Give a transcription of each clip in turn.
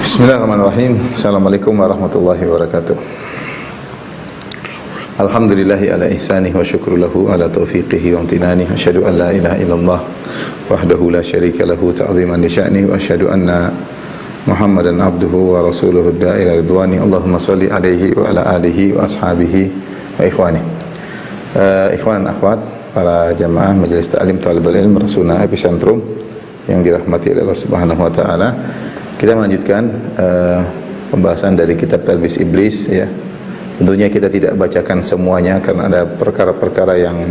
Bismillahirrahmanirrahim. Assalamualaikum warahmatullahi wabarakatuh. Alhamdulillahi ala ihsanih wa syukru lahu ala taufiqihi wa amtinani. Asyhadu an la ilaha illallah wahdahu la syarika lahu ta'ziman li sya'ni wa asyhadu anna Muhammadan abduhu wa rasuluhu da'ila ridwani. Allahumma salli alaihi wa ala alihi wa ashabihi wa ikhwani. Ikhwan dan akhwat, para jamaah majelis ta'lim talibul ilm Rasulullah Epicentrum yang dirahmati oleh Allah Subhanahu wa taala. Kita melanjutkan pembahasan dari kitab Talbis Iblis, ya. Tentunya kita tidak bacakan semuanya karena ada perkara-perkara yang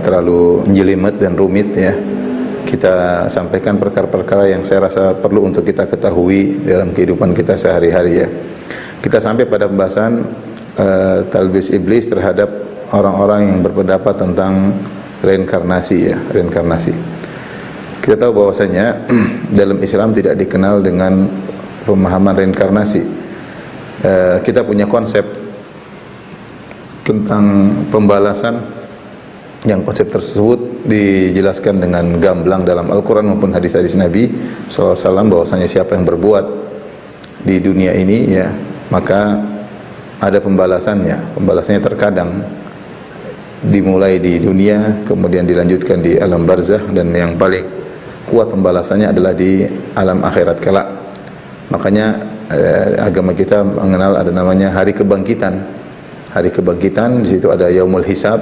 terlalu jelimet dan rumit, ya. Kita sampaikan perkara-perkara yang saya rasa perlu untuk kita ketahui dalam kehidupan kita sehari-hari, ya. Kita sampai pada pembahasan Talbis Iblis terhadap orang-orang yang berpendapat tentang reinkarnasi, ya, reinkarnasi. Kita tahu bahwasanya dalam Islam tidak dikenal dengan pemahaman reinkarnasi. Kita punya konsep tentang pembalasan yang konsep tersebut dijelaskan dengan gamblang dalam Al-Quran maupun hadis-hadis Nabi SAW, bahwasanya siapa yang berbuat di dunia ini, ya, maka ada pembalasannya. Pembalasannya terkadang dimulai di dunia, kemudian dilanjutkan di alam barzakh, dan yang paling kuat pembalasannya adalah di alam akhirat kelak. Makanya agama kita mengenal ada namanya hari kebangkitan. Hari kebangkitan, di situ ada yaumul hisab,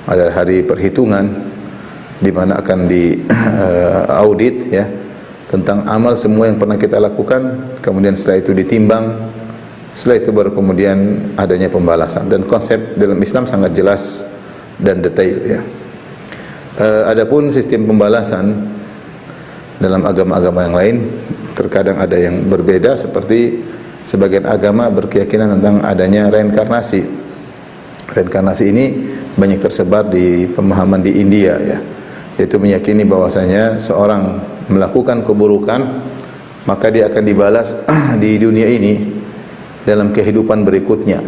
ada hari perhitungan di mana akan di audit, ya, tentang amal semua yang pernah kita lakukan, kemudian setelah itu ditimbang, setelah itu baru kemudian adanya pembalasan. Dan konsep dalam Islam sangat jelas dan detail, ya. Adapun sistem pembalasan dalam agama-agama yang lain terkadang ada yang berbeda, seperti sebagian agama berkeyakinan tentang adanya reinkarnasi. Reinkarnasi ini banyak tersebar di pemahaman di India, ya, yaitu meyakini bahwasanya seorang melakukan keburukan maka dia akan dibalas di dunia ini dalam kehidupan berikutnya.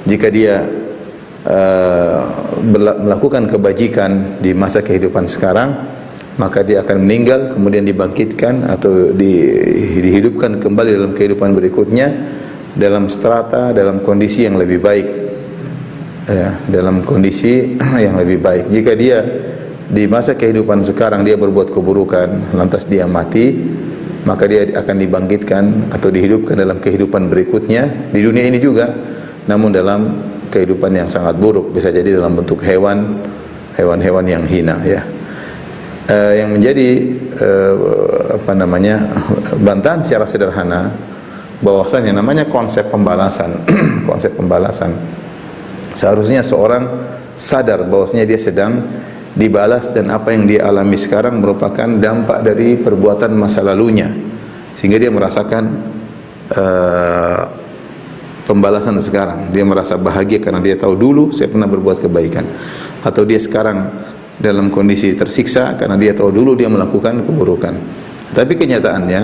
Jika dia melakukan kebajikan di masa kehidupan sekarang, maka dia akan meninggal, kemudian dibangkitkan atau dihidupkan kembali dalam kehidupan berikutnya dalam strata, dalam kondisi yang lebih baik, ya, dalam kondisi yang lebih baik. Jika dia di masa kehidupan sekarang dia berbuat keburukan, lantas dia mati, maka dia akan dibangkitkan atau dihidupkan dalam kehidupan berikutnya di dunia ini juga, namun dalam kehidupan yang sangat buruk, bisa jadi dalam bentuk hewan-hewan yang hina, ya. Yang menjadi bantahan secara sederhana bahwasanya namanya konsep pembalasan konsep pembalasan, seharusnya seorang sadar bahwasanya dia sedang dibalas, dan apa yang dia alami sekarang merupakan dampak dari perbuatan masa lalunya, sehingga dia merasakan pembalasan sekarang. Dia merasa bahagia karena dia tahu dulu saya pernah berbuat kebaikan, atau dia sekarang dalam kondisi tersiksa karena dia tahu dulu dia melakukan keburukan. Tapi kenyataannya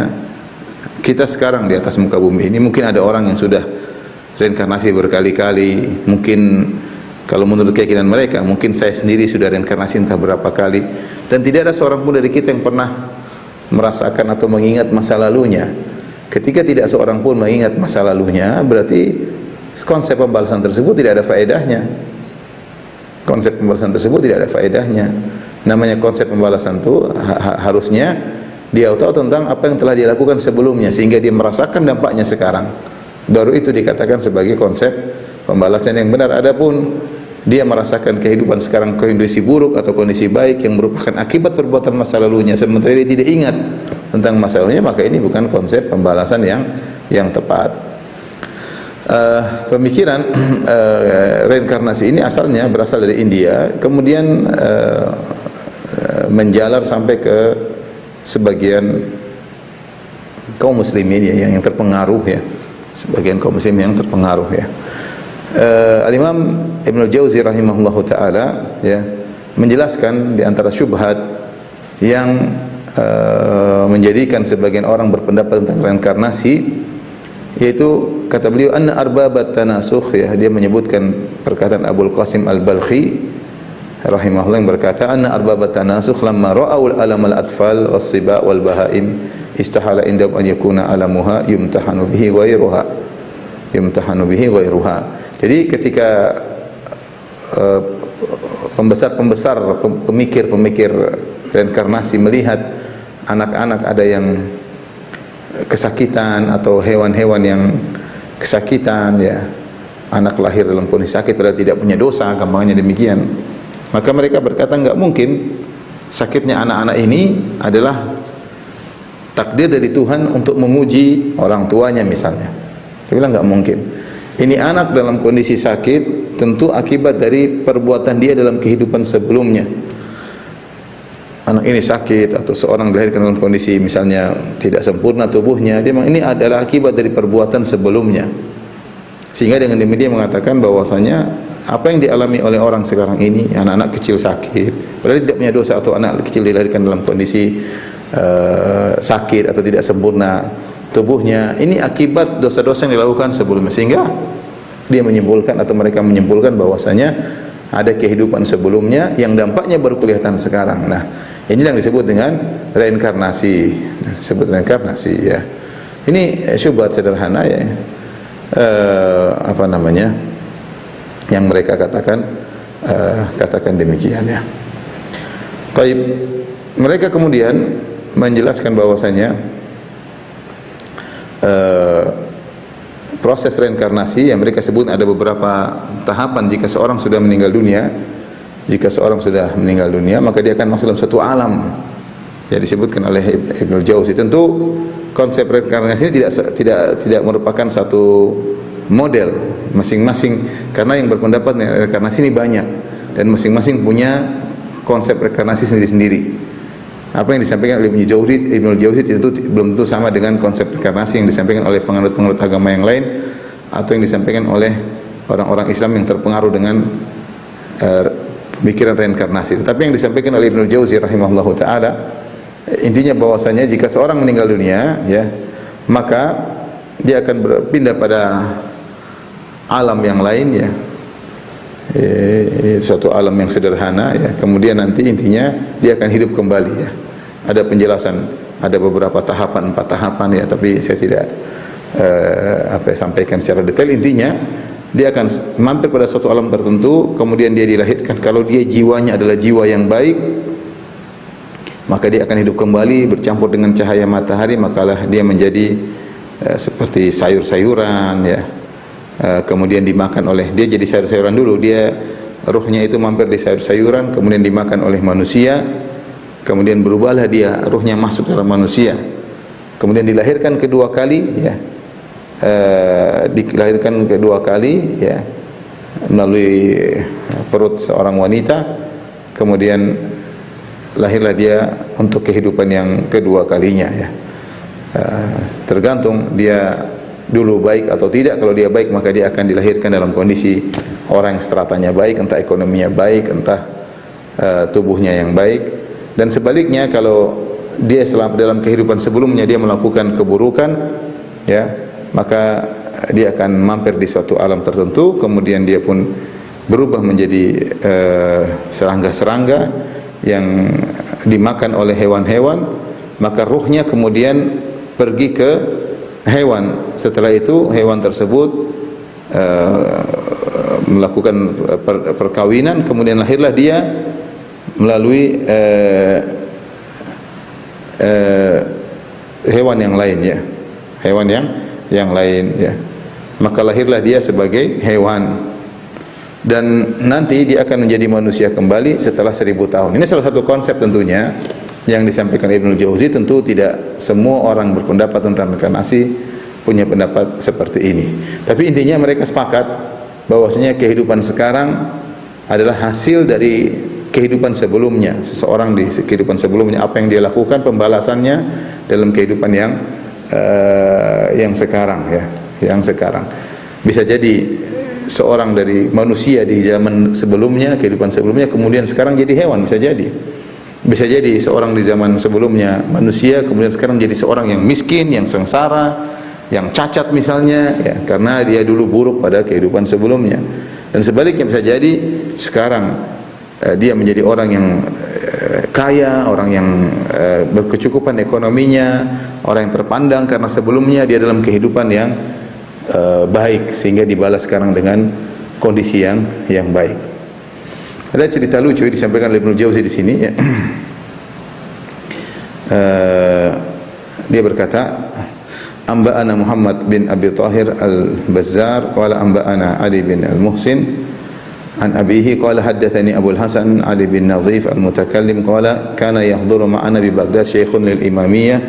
kita sekarang di atas muka bumi ini, mungkin ada orang yang sudah reinkarnasi berkali-kali. Mungkin kalau menurut keyakinan mereka, mungkin saya sendiri sudah reinkarnasi entah berapa kali, dan tidak ada seorang pun dari kita yang pernah merasakan atau mengingat masa lalunya. Ketika tidak seorang pun mengingat masa lalunya, berarti konsep pembalasan tersebut tidak ada faedahnya. Konsep pembalasan tersebut tidak ada faedahnya. Namanya konsep pembalasan itu harusnya dia tahu tentang apa yang telah dia lakukan sebelumnya, sehingga dia merasakan dampaknya sekarang. Baru itu dikatakan sebagai konsep pembalasan yang benar. Adapun dia merasakan kehidupan sekarang kondisi buruk atau kondisi baik yang merupakan akibat perbuatan masa lalunya, sementara dia tidak ingat tentang masa lalunya, maka ini bukan konsep pembalasan yang tepat. Pemikiran reinkarnasi ini asalnya berasal dari India, kemudian menjalar sampai ke sebagian kaum muslimin, ya, yang terpengaruh, ya, sebagian kaum muslimin yang terpengaruh, ya. Al-Imam Ibnu Jauzi rahimahullahu taala, ya, menjelaskan di antara syubhat yang menjadikan sebagian orang berpendapat tentang reinkarnasi, yaitu kata beliau anna arbabat tanasukh, ya, dia menyebutkan perkataan Abul Qasim Al-Balkhi rahimahullah yang berkata, anna arbabat tanasukh lamma ra'aw alam al-atfal was-siba wal bahaim istahala indahum an yakuna alamuha yumtahanu bihi ghairuha. Jadi ketika pembesar-pembesar pemikir reinkarnasi melihat anak-anak ada yang kesakitan atau hewan-hewan yang kesakitan, ya, anak lahir dalam kondisi sakit padahal tidak punya dosa, gampangnya demikian, maka mereka berkata enggak mungkin sakitnya anak-anak ini adalah takdir dari Tuhan untuk menguji orang tuanya misalnya. Dia bilang enggak mungkin. Ini anak dalam kondisi sakit tentu akibat dari perbuatan dia dalam kehidupan sebelumnya. Anak ini sakit atau seorang dilahirkan dalam kondisi misalnya tidak sempurna tubuhnya, dia ini adalah akibat dari perbuatan sebelumnya. Sehingga dengan demikian dia mengatakan bahwasanya apa yang dialami oleh orang sekarang ini, anak-anak kecil sakit, padahal tidak punya dosa, atau anak kecil dilahirkan dalam kondisi sakit atau tidak sempurna tubuhnya, ini akibat dosa-dosa yang dilakukan sebelumnya. Sehingga dia menyimpulkan atau mereka menyimpulkan bahwasanya ada kehidupan sebelumnya yang dampaknya baru kelihatan sekarang. Nah, ini yang disebut dengan reinkarnasi. Disebut reinkarnasi, ya. Ini syubhat sederhana, ya. Apa namanya? Yang mereka katakan demikian, ya. Taib, mereka kemudian menjelaskan bahwasanya proses reinkarnasi yang mereka sebut ada beberapa tahapan. Jika seorang sudah meninggal dunia, maka dia akan masuk dalam suatu alam yang disebutkan oleh Ibnu Jauzi. Tentu konsep reinkarnasi ini tidak merupakan satu model masing-masing, karena yang berpendapat reinkarnasi ini banyak dan masing-masing punya konsep reinkarnasi sendiri-sendiri. Apa yang disampaikan oleh Ibnu Jauzi itu belum tentu sama dengan konsep reinkarnasi yang disampaikan oleh penganut-penganut agama yang lain atau yang disampaikan oleh orang-orang Islam yang terpengaruh dengan pemikiran reinkarnasi. Tetapi yang disampaikan oleh Ibnu Jauzi rahimahullahu taala, intinya bahwasanya jika seorang meninggal dunia, ya, maka dia akan berpindah pada alam yang lain, ya. Suatu alam yang sederhana, ya. Kemudian nanti intinya dia akan hidup kembali, ya. Ada penjelasan, ada beberapa tahapan, 4 tahapan, ya, tapi saya tidak sampaikan secara detail. Intinya dia akan mampir pada suatu alam tertentu, kemudian dia dilahirkan. Kalau dia jiwanya adalah jiwa yang baik, maka dia akan hidup kembali bercampur dengan cahaya matahari, makalah dia menjadi seperti sayur-sayuran, ya. Kemudian dimakan oleh, dia jadi sayur-sayuran dulu, dia ruhnya itu mampir di sayur-sayuran, kemudian dimakan oleh manusia, kemudian berubahlah dia, ruhnya masuk dalam manusia, kemudian dilahirkan kedua kali, ya, dilahirkan kedua kali, ya, melalui perut seorang wanita, kemudian lahirlah dia untuk kehidupan yang kedua kalinya, ya. Tergantung dia dulu baik atau tidak. Kalau dia baik, maka dia akan dilahirkan dalam kondisi orang yang stratanya baik, entah ekonominya baik, entah tubuhnya yang baik. Dan sebaliknya, kalau dia selama dalam kehidupan sebelumnya dia melakukan keburukan, ya, maka dia akan mampir di suatu alam tertentu, kemudian dia pun berubah menjadi serangga-serangga yang dimakan oleh hewan-hewan, maka ruhnya kemudian pergi ke hewan. Setelah itu hewan tersebut melakukan perkawinan, kemudian lahirlah dia melalui hewan yang lain, ya, hewan yang lain, ya. Maka lahirlah dia sebagai hewan, dan nanti dia akan menjadi manusia kembali setelah 1000 tahun. Ini salah satu konsep tentunya yang disampaikan Ibnu Jauzi. Tentu tidak semua orang berpendapat tentang reinkarnasi punya pendapat seperti ini, tapi intinya mereka sepakat bahwasanya kehidupan sekarang adalah hasil dari kehidupan sebelumnya. Seseorang di kehidupan sebelumnya, apa yang dia lakukan, pembalasannya dalam kehidupan yang sekarang, ya, yang sekarang. Bisa jadi seorang dari manusia di zaman sebelumnya, kehidupan sebelumnya, kemudian sekarang jadi hewan, bisa jadi. Bisa jadi seorang di zaman sebelumnya manusia, kemudian sekarang jadi seorang yang miskin, yang sengsara, yang cacat misalnya, ya, karena dia dulu buruk pada kehidupan sebelumnya. Dan sebaliknya bisa jadi sekarang dia menjadi orang yang kaya, orang yang berkecukupan ekonominya, orang yang terpandang karena sebelumnya dia dalam kehidupan yang baik sehingga dibalas sekarang dengan kondisi yang baik. Ada cerita lucu disampaikan oleh Ibnu Jauzi di sini ya. Dia berkata, Amba'ana Muhammad bin Abi Tahir al-Bazzar qala amba'ana Ali bin al-Muhsin an abihi qala haddathani Abu al-Hasan Ali bin Nadhif al-Mutakallim qala kana yahduru ma'ana bi Baghdad syekhun lil imamiyah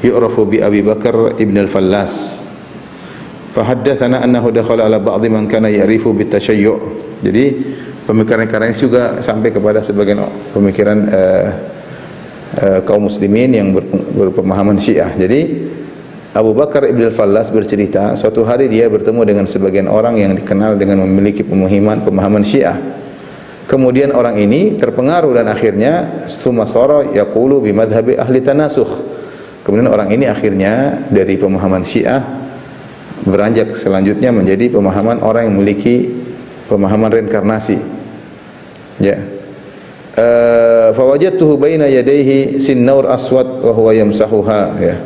yu'rafu bi Abi Bakar ibn al-Fallas fahaddathana annahu dakhala ala ba'd man kana ya'rifu bit tashayyu'. Jadi pemikiran-pemikiran ini juga sampai kepada sebagian pemikiran kaum muslimin yang berpemahaman Syiah. Jadi Abu Bakar ibn al-Fallas bercerita, suatu hari dia bertemu dengan sebagian orang yang dikenal dengan memiliki pemahaman Syiah. Kemudian orang ini terpengaruh dan akhirnya sumasara yaqulu bi madhhabi ahli tanasukh. Kemudian orang ini akhirnya dari pemahaman Syiah beranjak selanjutnya menjadi pemahaman orang yang memiliki pemahaman reinkarnasi. Ya. Fawajadtuhu baina yadayhi sinnaur aswad wa huwa yamsahuha, ya.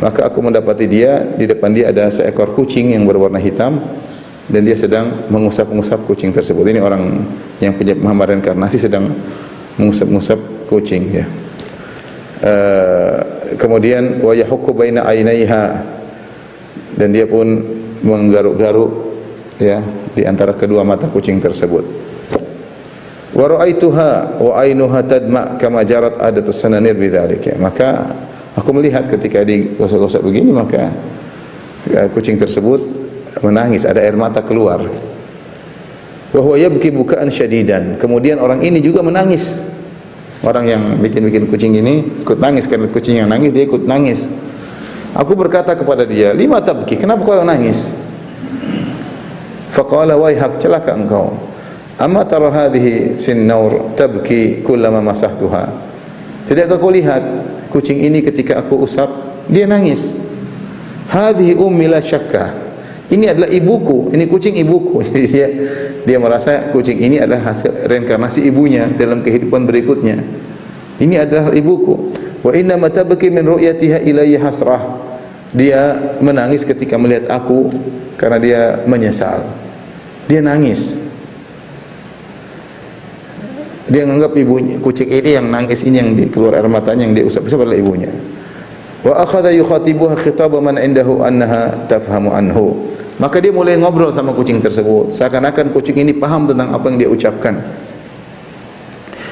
Maka aku mendapati dia, di depan dia ada seekor kucing yang berwarna hitam dan dia sedang mengusap-ngusap kucing tersebut. Ini orang yang punya pemahaman reinkarnasi sedang mengusap-ngusap kucing, ya. Kemudian wa yahukku baina ainaiha, dan dia pun menggaruk-garuk, ya, di antara kedua mata kucing tersebut. Wa ra'aituha wa ainuha tadma kama jarat adatus sananir bidzalik, ya. Maka aku melihat ketika digosok-gosok begini, maka kucing tersebut menangis, ada air mata keluar. Wa huwa yabki bukaan syadidan. Kemudian orang ini juga menangis. Orang yang bikin kucing ini ikut nangis, karena kucing yang nangis dia ikut nangis. Aku berkata kepada dia, "Lima tabki? Kenapa kau nangis?" Faqala waihak, celaka engkau. Amma tara hadhihi sinnaur tabki kullama masahtuha. Tidakkah kau lihat kucing ini ketika aku usap dia nangis? Hadhihi ummi la syakka. Ini adalah ibuku, ini kucing ibuku. Jadi dia merasa kucing ini adalah hasil reinkarnasi ibunya dalam kehidupan berikutnya. Ini adalah ibuku. Wa inna ma tabki min ru'yatiha ilayya hasrah. Dia menangis ketika melihat aku karena dia menyesal. Dia nangis. Dia menganggap ibunya, kucing ini yang nangis ini, yang keluar air matanya, yang dia usap-usap adalah ibunya. Wa akhadha yukhatibuha khitaba man indahu annaha tafhamu anhu. Maka dia mulai ngobrol sama kucing tersebut, seakan-akan kucing ini paham tentang apa yang dia ucapkan.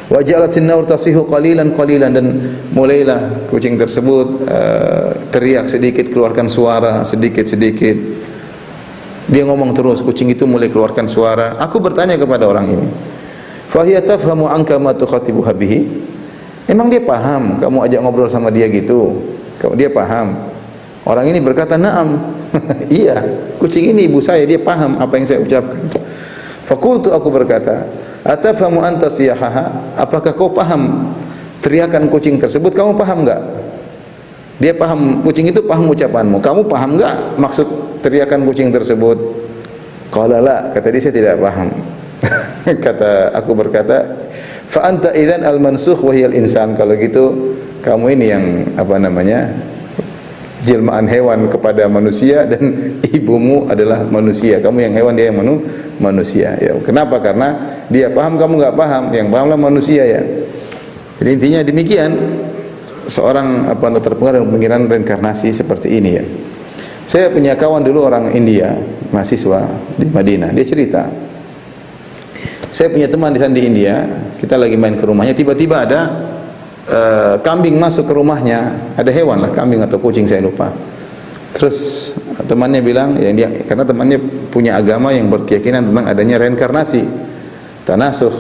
Wa ja'alat an-naur tasihu qalilan, dan mulailah kucing tersebut teriak sedikit, keluarkan suara sedikit-sedikit. Dia ngomong terus, kucing itu mulai keluarkan suara. Aku bertanya kepada orang ini, fahiya tafhamu anka ma tukhatibuha bihi? Emang dia paham kamu ajak ngobrol sama dia gitu? Dia paham? Orang ini berkata, "Na'am." Iya, kucing ini ibu saya, dia paham apa yang saya ucapkan. Fakultu, aku berkata, "Atafhamu anta siyahaha?" Apakah kau paham teriakan kucing tersebut? Kamu paham enggak? Dia paham, kucing itu paham ucapanmu. Kamu paham enggak maksud teriakan kucing tersebut? Qala la, kata dia, saya tidak paham. Kata aku berkata, fa anta idzan al mansukh wa hiya al insan. Kalau gitu kamu ini yang apa namanya, jelmaan hewan kepada manusia, dan ibumu adalah manusia. Kamu yang hewan, dia yang manusia, ya. Kenapa? Karena dia paham, kamu enggak paham. Yang pahamlah manusia, ya. Jadi intinya demikian. Seorang terpengaruh dengan pemikiran reinkarnasi seperti ini, ya. Saya punya kawan dulu orang India, mahasiswa di Madinah. Dia cerita, saya punya teman di sana di India, kita lagi main ke rumahnya, tiba-tiba ada kambing masuk ke rumahnya, ada hewan lah, kambing atau kucing saya lupa. Terus temannya bilang, ya dia, karena temannya punya agama yang berkeyakinan tentang adanya reinkarnasi, tanasuh,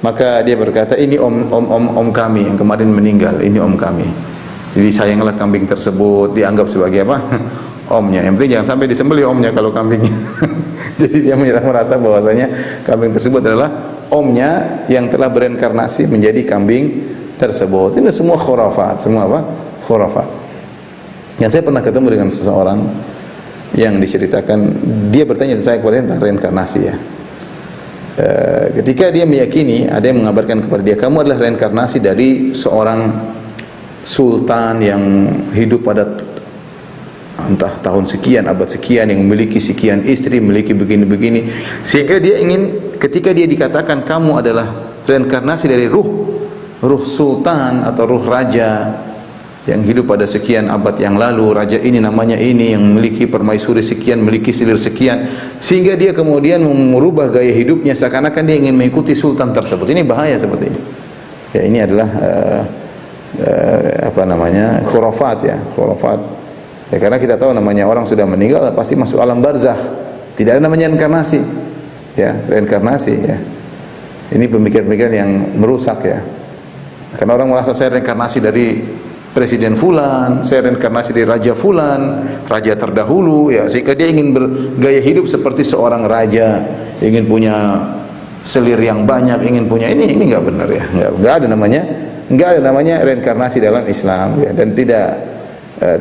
maka dia berkata, ini om kami yang kemarin meninggal, ini om kami. Jadi sayanglah kambing tersebut, dianggap sebagai apa? Omnya. Yang penting jangan sampai disembelih omnya kalau kambingnya. Jadi dia merasa bahwasanya kambing tersebut adalah omnya yang telah bereinkarnasi menjadi kambing tersebut. Ini semua khurafat, semua apa? Khurafat. Yang saya pernah ketemu dengan seseorang yang diceritakan, dia bertanya saya kepada tentang reinkarnasi, ya. ketika dia meyakini, ada yang mengabarkan kepada dia, kamu adalah reinkarnasi dari seorang sultan yang hidup pada entah tahun sekian, abad sekian, yang memiliki sekian istri, memiliki begini-begini, sehingga dia ingin, ketika dia dikatakan kamu adalah reinkarnasi dari ruh sultan atau ruh raja yang hidup pada sekian abad yang lalu, raja ini namanya ini, yang memiliki permaisuri sekian, memiliki selir sekian, sehingga dia kemudian merubah gaya hidupnya seakan-akan dia ingin mengikuti sultan tersebut. Ini bahaya seperti ini. Ya, ini adalah khurafat ya, khurafat. Ya, karena kita tahu namanya orang sudah meninggal pasti masuk alam barzakh. Tidak ada namanya reinkarnasi. Ya, reinkarnasi ya. Ini pemikiran-pemikiran yang merusak ya. Karena orang merasa saya reinkarnasi dari presiden fulan, saya reinkarnasi dari raja fulan, raja terdahulu ya, sehingga dia ingin bergaya hidup seperti seorang raja, ingin punya selir yang banyak, ingin punya ini enggak benar ya. Enggak ada namanya reinkarnasi dalam Islam ya, dan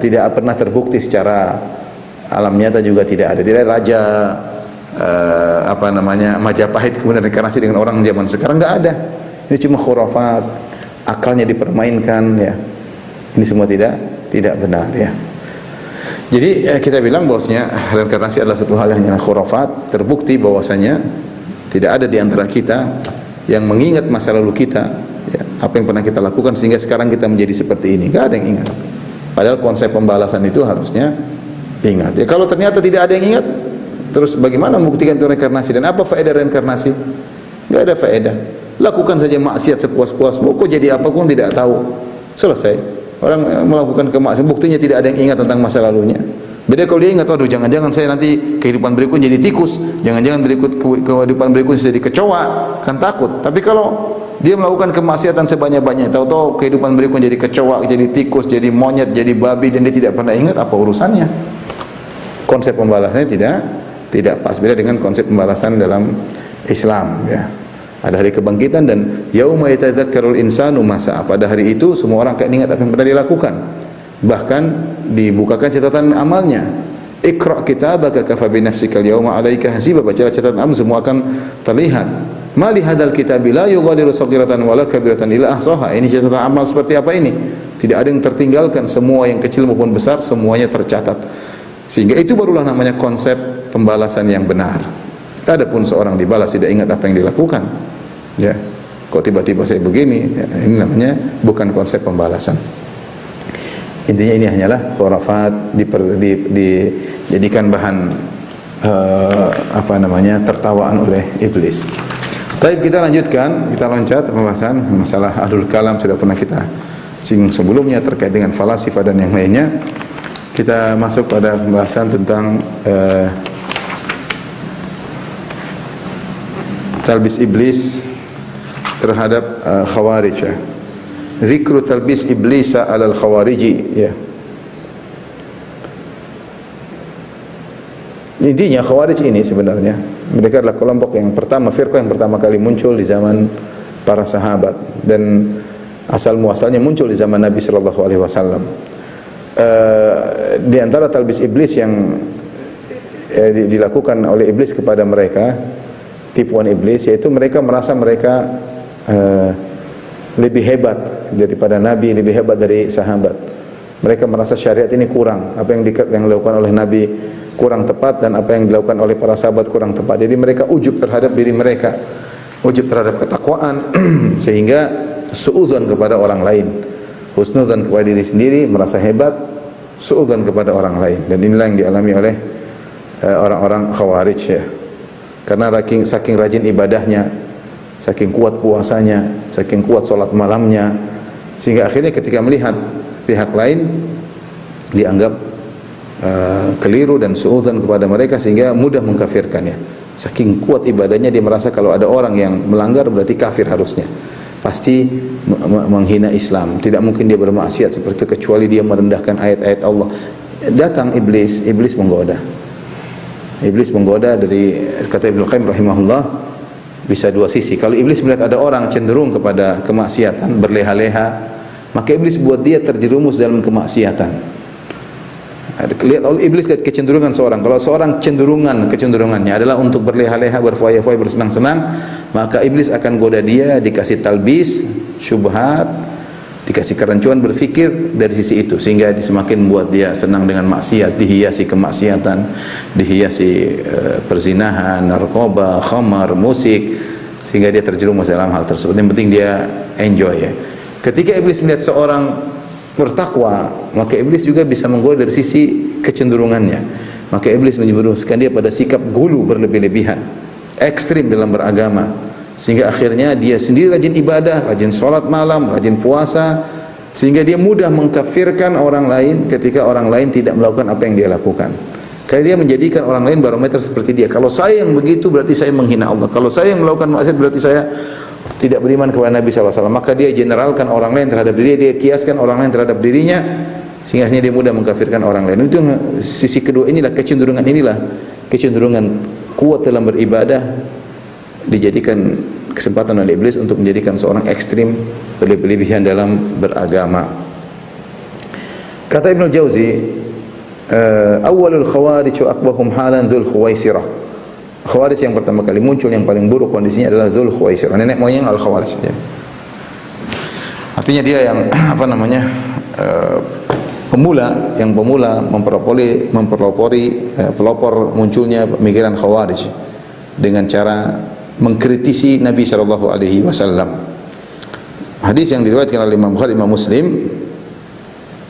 tidak pernah terbukti secara alam nyata juga tidak ada. Tidak raja Majapahit kemudian reinkarnasi dengan orang zaman sekarang, enggak ada. Ini cuma khurafat, akalnya dipermainkan ya. Ini semua tidak benar ya. Jadi kita bilang bahwasanya reinkarnasi adalah suatu hal yang khurafat, terbukti bahwasanya tidak ada di antara kita yang mengingat masa lalu kita ya, apa yang pernah kita lakukan sehingga sekarang kita menjadi seperti ini. Enggak ada yang ingat. Padahal konsep pembalasan itu harusnya ingat. Ya, kalau ternyata tidak ada yang ingat, terus bagaimana membuktikan itu reinkarnasi, dan apa faedah reinkarnasi? Enggak ada faedah. Lakukan saja maksiat sepuas-puasmu, kok jadi apapun tidak tahu. Selesai. Orang melakukan kemaksiatan, buktinya tidak ada yang ingat tentang masa lalunya. Beda kalau dia ingat, waduh jangan-jangan saya nanti kehidupan berikutnya jadi tikus, jangan-jangan kehidupan berikutnya jadi kecoa, kan takut. Tapi kalau dia melakukan kemaksiatan sebanyak-banyaknya, tahu-tahu kehidupan berikutnya jadi kecoa, jadi tikus, jadi monyet, jadi babi, dan dia tidak pernah ingat, apa urusannya? Konsep pembalasannya tidak pas, beda dengan konsep pembalasan dalam Islam ya. Ada hari kebangkitan, dan yauma yatadzakkarul insanu ma sa'a. Pada hari itu semua orang akan ingat apa yang pernah dilakukan. Bahkan dibukakan catatan amalnya. Iqra kitabaka kafa bi nafsikal yauma 'alaika hasiba. Baca catatan amal, semua akan terlihat. Ma li hadzal kitabi la yughadiru shaghiratan wala kabiratan illa ahsaha. Ini catatan amal seperti apa ini? Tidak ada yang tertinggalkan, semua yang kecil maupun besar semuanya tercatat. Sehingga itu barulah namanya konsep pembalasan yang benar. Adapun seorang dibalas tidak ingat apa yang dilakukan, ya, kok tiba-tiba saya begini, ya, ini namanya bukan konsep pembalasan. Intinya ini hanyalah khurafat, dijadikan bahan tertawaan oleh iblis. Baik, kita lanjutkan, kita loncat pembahasan masalah ahlul kalam. Sudah pernah kita singgung sebelumnya terkait dengan falasifah dan yang lainnya. Kita masuk pada pembahasan tentang talbis iblis terhadap khawarij ya. Zikru talbis iblisa alal khawariji ya. Intinya khawarij ini sebenarnya mereka adalah kelompok yang pertama, firqah yang pertama kali muncul di zaman para sahabat, dan asal muasalnya muncul di zaman Nabi sallallahu alaihi wasallam. Di antara talbis iblis yang dilakukan oleh iblis kepada mereka, tipuan iblis, yaitu mereka merasa mereka lebih hebat daripada Nabi, lebih hebat dari sahabat. Mereka merasa syariat ini kurang, apa yang dilakukan oleh Nabi kurang tepat, dan apa yang dilakukan oleh para sahabat kurang tepat. Jadi mereka ujub terhadap diri mereka, ujub terhadap ketakwaan, sehingga suudzon kepada orang lain, husnudzon kepada diri sendiri, merasa hebat, suudzon kepada orang lain. Dan inilah yang dialami oleh orang-orang khawarij ya. Karena saking rajin ibadahnya, saking kuat puasanya, saking kuat sholat malamnya, sehingga akhirnya ketika melihat pihak lain dianggap keliru dan suudzon kepada mereka, sehingga mudah mengkafirkannya. Saking kuat ibadahnya, dia merasa kalau ada orang yang melanggar berarti kafir, harusnya pasti menghina Islam, tidak mungkin dia bermaksiat seperti itu kecuali dia merendahkan ayat-ayat Allah. Datang iblis menggoda. Iblis menggoda, dari kata Ibnu Qayyim rahimahullah, bisa dua sisi. Kalau iblis melihat ada orang cenderung kepada kemaksiatan, berleha-leha, maka iblis buat dia terjerumus dalam kemaksiatan. Lihat oleh iblis, lihat kecenderungan seorang. Kalau seorang kecenderungannya adalah untuk berleha-leha, berfoya-foya, bersenang-senang, maka iblis akan goda dia, dikasih talbis, syubhat, dikasih kerancuan berfikir dari sisi itu, sehingga semakin membuat dia senang dengan maksiat, dihiasi kemaksiatan, dihiasi perzinahan, narkoba, khamar, musik, sehingga dia terjerumus dalam hal tersebut. Yang penting dia enjoy ya. Ketika iblis melihat seorang bertakwa, maka iblis juga bisa menggoda dari sisi kecenderungannya. Maka iblis menjerumuskan dia pada sikap gulu berlebih-lebihan, ekstrim dalam beragama, sehingga akhirnya dia sendiri rajin ibadah, rajin sholat malam, rajin puasa, sehingga dia mudah mengkafirkan orang lain ketika orang lain tidak melakukan apa yang dia lakukan. Karena dia menjadikan orang lain barometer seperti dia. Kalau saya yang begitu berarti saya menghina Allah. Kalau saya yang melakukan maksiat berarti saya tidak beriman kepada Nabi SAW. Maka dia generalkan orang lain terhadap dirinya, dia kiaskan orang lain terhadap dirinya, sehingga dia mudah mengkafirkan orang lain. Itu sisi kedua, inilah kecenderungan kuat dalam beribadah dijadikan kesempatan oleh iblis untuk menjadikan seorang ekstrim, berlebihan dalam beragama. Kata Ibnu Jauzi, awalul khawarij wa akbahum halan dzul khuwaisirah. Khawarij yang pertama kali muncul, yang paling buruk kondisinya adalah Dzul Khuwaisirah, nenek moyang Al-Khawarij ya. Artinya dia yang pemula pelopor munculnya pemikiran Khawarij dengan cara mengkritisi Nabi sallallahu alaihi wasallam. Hadis yang diriwayatkan oleh Imam Bukhari, Imam Muslim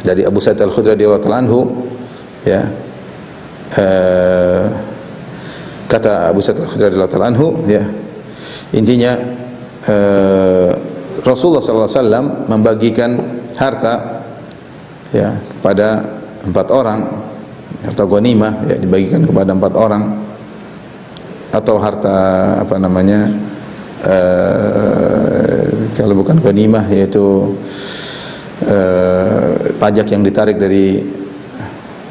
dari Abu Sa'id Al-Khudri radhiyallahu ta'ala anhu ya. Kata Abu Sa'id Al-Khudri radhiyallahu ta'ala anhu ya, intinya Rasulullah sallallahu alaihi wasallam membagikan harta ya kepada 4 orang, harta ghanimah ya, dibagikan kepada 4 orang, atau harta apa namanya, kalau bukan ghanimah yaitu pajak yang ditarik dari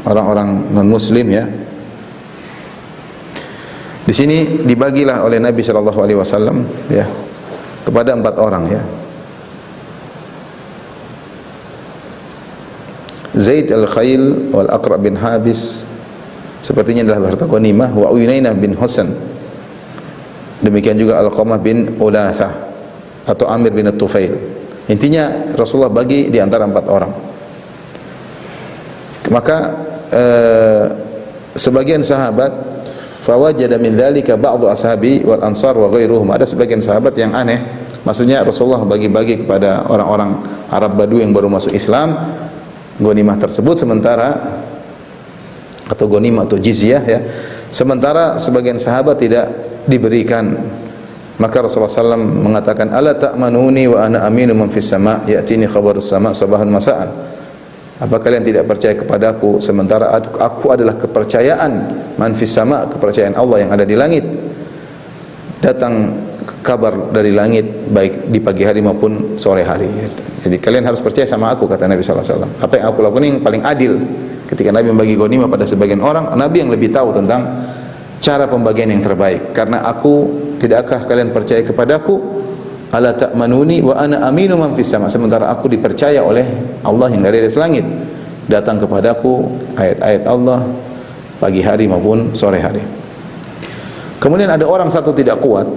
orang-orang non muslim ya. Di sini dibagilah oleh Nabi sallallahu alaihi wasallam ya kepada 4 orang ya. Zaid al-Khail wal Aqra bin Habis sepertinya adalah harta ghanimah, wa Uyainah bin Husain, demikian juga Alqamah bin Ulathah atau Amir bin Tufail. Intinya Rasulullah bagi di antara 4 orang. Maka sebagian sahabat, fawajada min dzalika ba'dhu ashabi wal ansar wa ghairuhum, ada sebagian sahabat yang aneh, maksudnya Rasulullah bagi-bagi kepada orang-orang Arab Badu yang baru masuk Islam ghanimah tersebut, sementara atau ghanimah atau jizyah ya, sementara sebagian sahabat tidak diberikan. Maka Rasulullah SAW mengatakan, ala ta'manuni wa ana aminu man fis sama' ya'tini khabarus sama' sabahan masa'an. Apa kalian tidak percaya kepadaku sementara aku adalah kepercayaan man fis sama', kepercayaan Allah yang ada di langit. Datang kabar dari langit baik di pagi hari maupun sore hari. Jadi kalian harus percaya sama aku, kata Nabi sallallahu alaihi wasallam. Apa yang aku lakukan yang paling adil. Ketika Nabi membagi ghanimah pada sebagian orang, Nabi yang lebih tahu tentang cara pembagian yang terbaik. Karena aku, tidakkah kalian percaya kepadaku? Ala ta'manuni wa ana aminu man fis sama', sementara aku dipercaya oleh Allah yang dari atas langit. Datang kepadaku ayat-ayat Allah pagi hari maupun sore hari. Kemudian ada orang satu tidak kuat,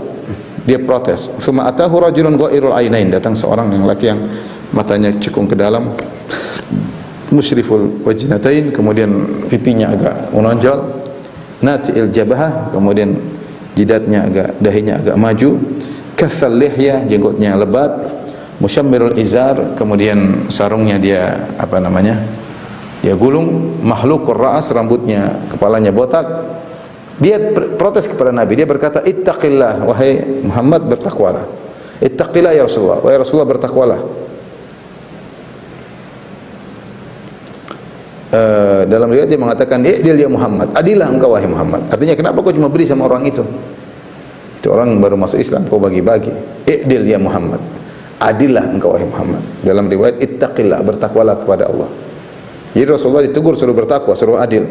dia protes. Tsumma atahu rajulun ghairul ainain, datang seorang yang laki yang matanya cekung ke dalam, musyriful wajnatain, kemudian pipinya agak menonjol, nati'il jabhah, kemudian jidatnya agak, dahinya agak maju, kathal lihya, jenggotnya lebat, musyammirul izar, kemudian sarungnya dia apa namanya, dia gulung, mahlukur ra'as, rambutnya, kepalanya botak. Dia protes kepada Nabi, dia berkata, ittaqillah, wahai Muhammad, bertakwalah. Ittaqillah ya Rasulullah, wahai Rasulullah, bertakwalah. Dalam riwayat dia mengatakan, i'dil ya Muhammad, adillah engkau wahai Muhammad. Artinya kenapa kau cuma beri sama orang itu? Itu orang baru masuk Islam, kau bagi-bagi. I'dil ya Muhammad, adillah engkau wahai Muhammad. Dalam riwayat, ittaqillah, bertakwalah kepada Allah. Jadi Rasulullah ditegur suruh bertakwa, suruh adil.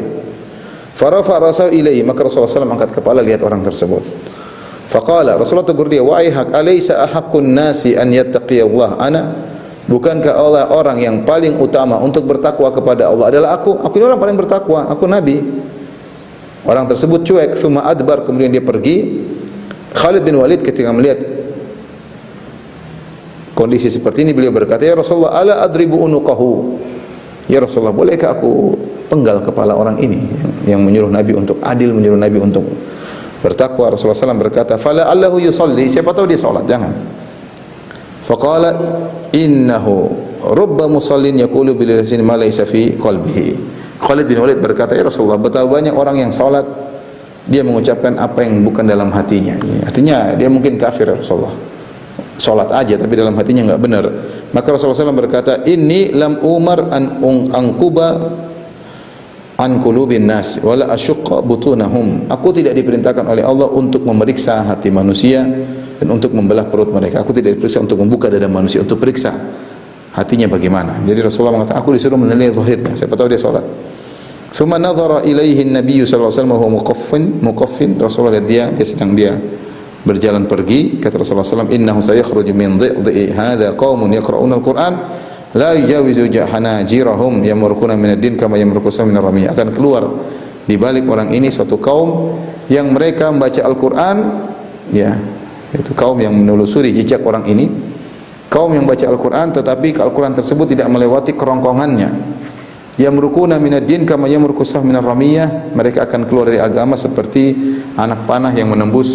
Farafa rasahu ilaihi, maka Rasulullah SAW angkat kepala lihat orang tersebut. Faqala, Rasulullah tegur dia, wa'ihak alaysa ahaqqun nasi an yattaqiyallah ana, Bukankah Allah orang yang paling utama untuk bertakwa kepada Allah adalah aku? Aku ini orang paling bertakwa, aku nabi. Orang tersebut cuek, thumma adbar, kemudian dia pergi. Khalid bin Walid ketika melihat kondisi seperti ini, beliau berkata, "Ya Rasulullah, ala adribu unuqahu?" Ya Rasulullah, bolehkah aku penggal kepala orang ini yang menyuruh Nabi untuk adil, menyuruh Nabi untuk bertakwa? Rasulullah SAW berkata, "Fala allahu yusalli." Siapa tahu dia salat, jangan. Faqala innahu rubba musallin yaqulu bil lisani ma laysa fi qalbihi. Khalid bin Walid berkata, "Ya Rasulullah, betapa banyak orang yang salat dia mengucapkan apa yang bukan dalam hatinya." Artinya dia mungkin kafir, ya Rasulullah. Salat aja tapi dalam hatinya enggak benar. Maka Rasulullah SAW berkata, "Inni lam umar an anquba an qulubin nas wala asyqa butunahum." Aku tidak diperintahkan oleh Allah untuk memeriksa hati manusia dan untuk membelah perut mereka. Aku tidak diperiksa untuk membuka dada manusia, untuk periksa hatinya bagaimana. Jadi Rasulullah mengatakan, aku disuruh menilai zahirnya. Siapa tahu dia salat. Tsumma nadhara ilaihi an-nabiy sallallahu alaihi wasallam wa huwa muqaffin. Rasulullah lihat dia sedang berjalan pergi. Kata Rasulullah SAW, "Innahu sayakhruju min dhi'i hadha qaumun yaqra'una al-Qur'an la yujawizu hanajirahum yamruquna min ad-din kama yamruqu min ar-ramiyah." Akan keluar di balik orang ini suatu kaum yang mereka membaca Al-Qur'an, ya, itu kaum yang menelusuri jejak orang ini, kaum yang baca Al-Qur'an tetapi Al-Qur'an tersebut tidak melewati kerongkongannya. Yamruquna min ad-din kama yamruqu min ar-ramiyah. Mereka akan keluar dari agama seperti anak panah yang menembus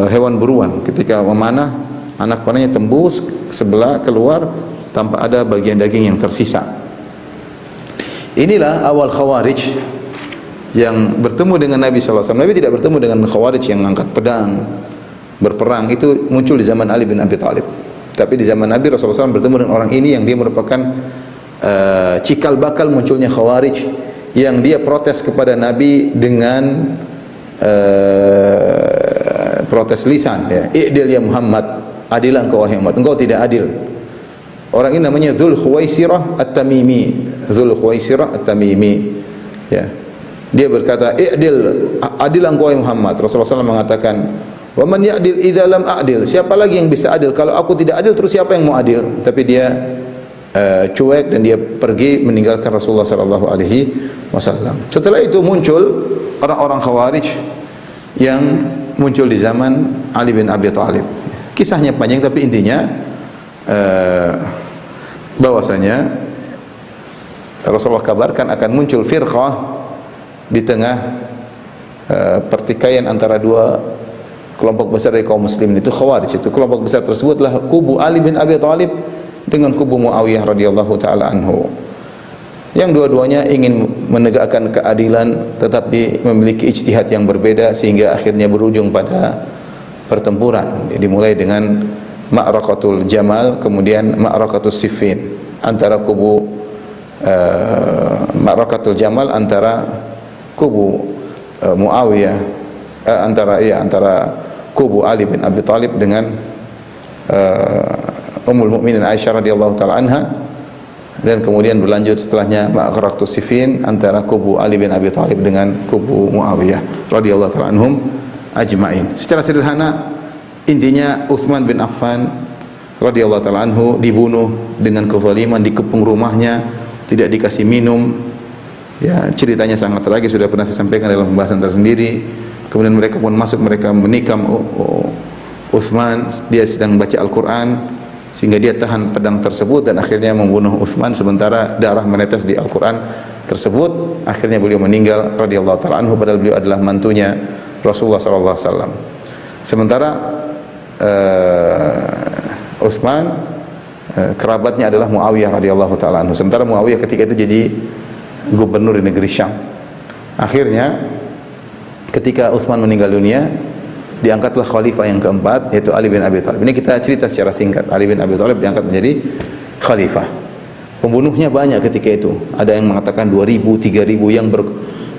hewan buruan. Ketika memanah, anak panahnya tembus sebelah keluar tanpa ada bagian daging yang tersisa. Inilah awal Khawarij yang bertemu dengan Nabi SAW. Nabi tidak bertemu dengan Khawarij yang angkat pedang berperang. Itu muncul di zaman Ali bin Abi Thalib. Tapi di zaman Nabi, Rasulullah SAW bertemu dengan orang ini yang dia merupakan cikal bakal munculnya Khawarij, yang dia protes kepada Nabi dengan protes lisan, ya. "I'dil ya Muhammad, adilah engkau wahai Muhammad, engkau tidak adil." Orang ini namanya Dzul Khuwaisirah At-Tamimi. Dzul Khuwaisirah At-Tamimi, ya. Dia berkata, "I'dil, adilah engkau wahai Muhammad." Rasulullah SAW mengatakan, "Wa man ya'dil idza lam a'dil?" Siapa lagi yang bisa adil kalau aku tidak adil, terus siapa yang mau adil? Tapi dia cuek dan dia pergi meninggalkan Rasulullah sallallahu alaihi wasallam. Setelah itu muncul orang-orang Khawarij yang muncul di zaman Ali bin Abi Thalib. Kisahnya panjang tapi intinya bahwasanya Rasulullah kabarkan akan muncul firqah di tengah pertikaian antara dua kelompok besar dari kaum muslimin, itu Khawarij. Itu kelompok besar tersebutlah kubu Ali bin Abi Thalib dengan kubu Muawiyah radhiyallahu taala anhu, yang dua-duanya ingin menegakkan keadilan tetapi memiliki ijtihad yang berbeda sehingga akhirnya berujung pada pertempuran. Dimulai dengan Ma'rakatul Jamal, kemudian Ma'rakatul Siffin, antara kubu Ma'rakatul Jamal antara kubu Muawiyah, antara kubu Ali bin Abi Thalib dengan Ummul Mukminin Aisyah radhiyallahu taala anha, dan kemudian berlanjut setelahnya Ma'rakatul Siffin antara kubu Ali bin Abi Thalib dengan kubu Muawiyah radhiyallahu taala anhum ajmain. Secara sederhana intinya Utsman bin Affan radhiyallahu taala anhu dibunuh dengan kezaliman, dikepung rumahnya, tidak dikasih minum. Ya, ceritanya sangat tragis, sudah pernah saya sampaikan dalam pembahasan tersendiri. Kemudian mereka pun masuk, mereka menikam Utsman, dia sedang baca Al-Qur'an, sehingga dia tahan pedang tersebut dan akhirnya membunuh Utsman sementara darah menetes di Al-Qur'an tersebut. Akhirnya beliau meninggal radhiyallahu taala anhu, padahal beliau adalah mantunya Rasulullah sallallahu alaihi wasallam. Sementara Utsman kerabatnya adalah Muawiyah radhiyallahu taala anhu. Sementara Muawiyah ketika itu jadi gubernur di negeri Syam. Akhirnya ketika Utsman meninggal dunia, diangkatlah khalifah yang keempat, yaitu Ali bin Abi Thalib. Ini kita cerita secara singkat. Ali bin Abi Thalib diangkat menjadi khalifah. Pembunuhnya banyak ketika itu. Ada yang mengatakan 2.000, 3.000 yang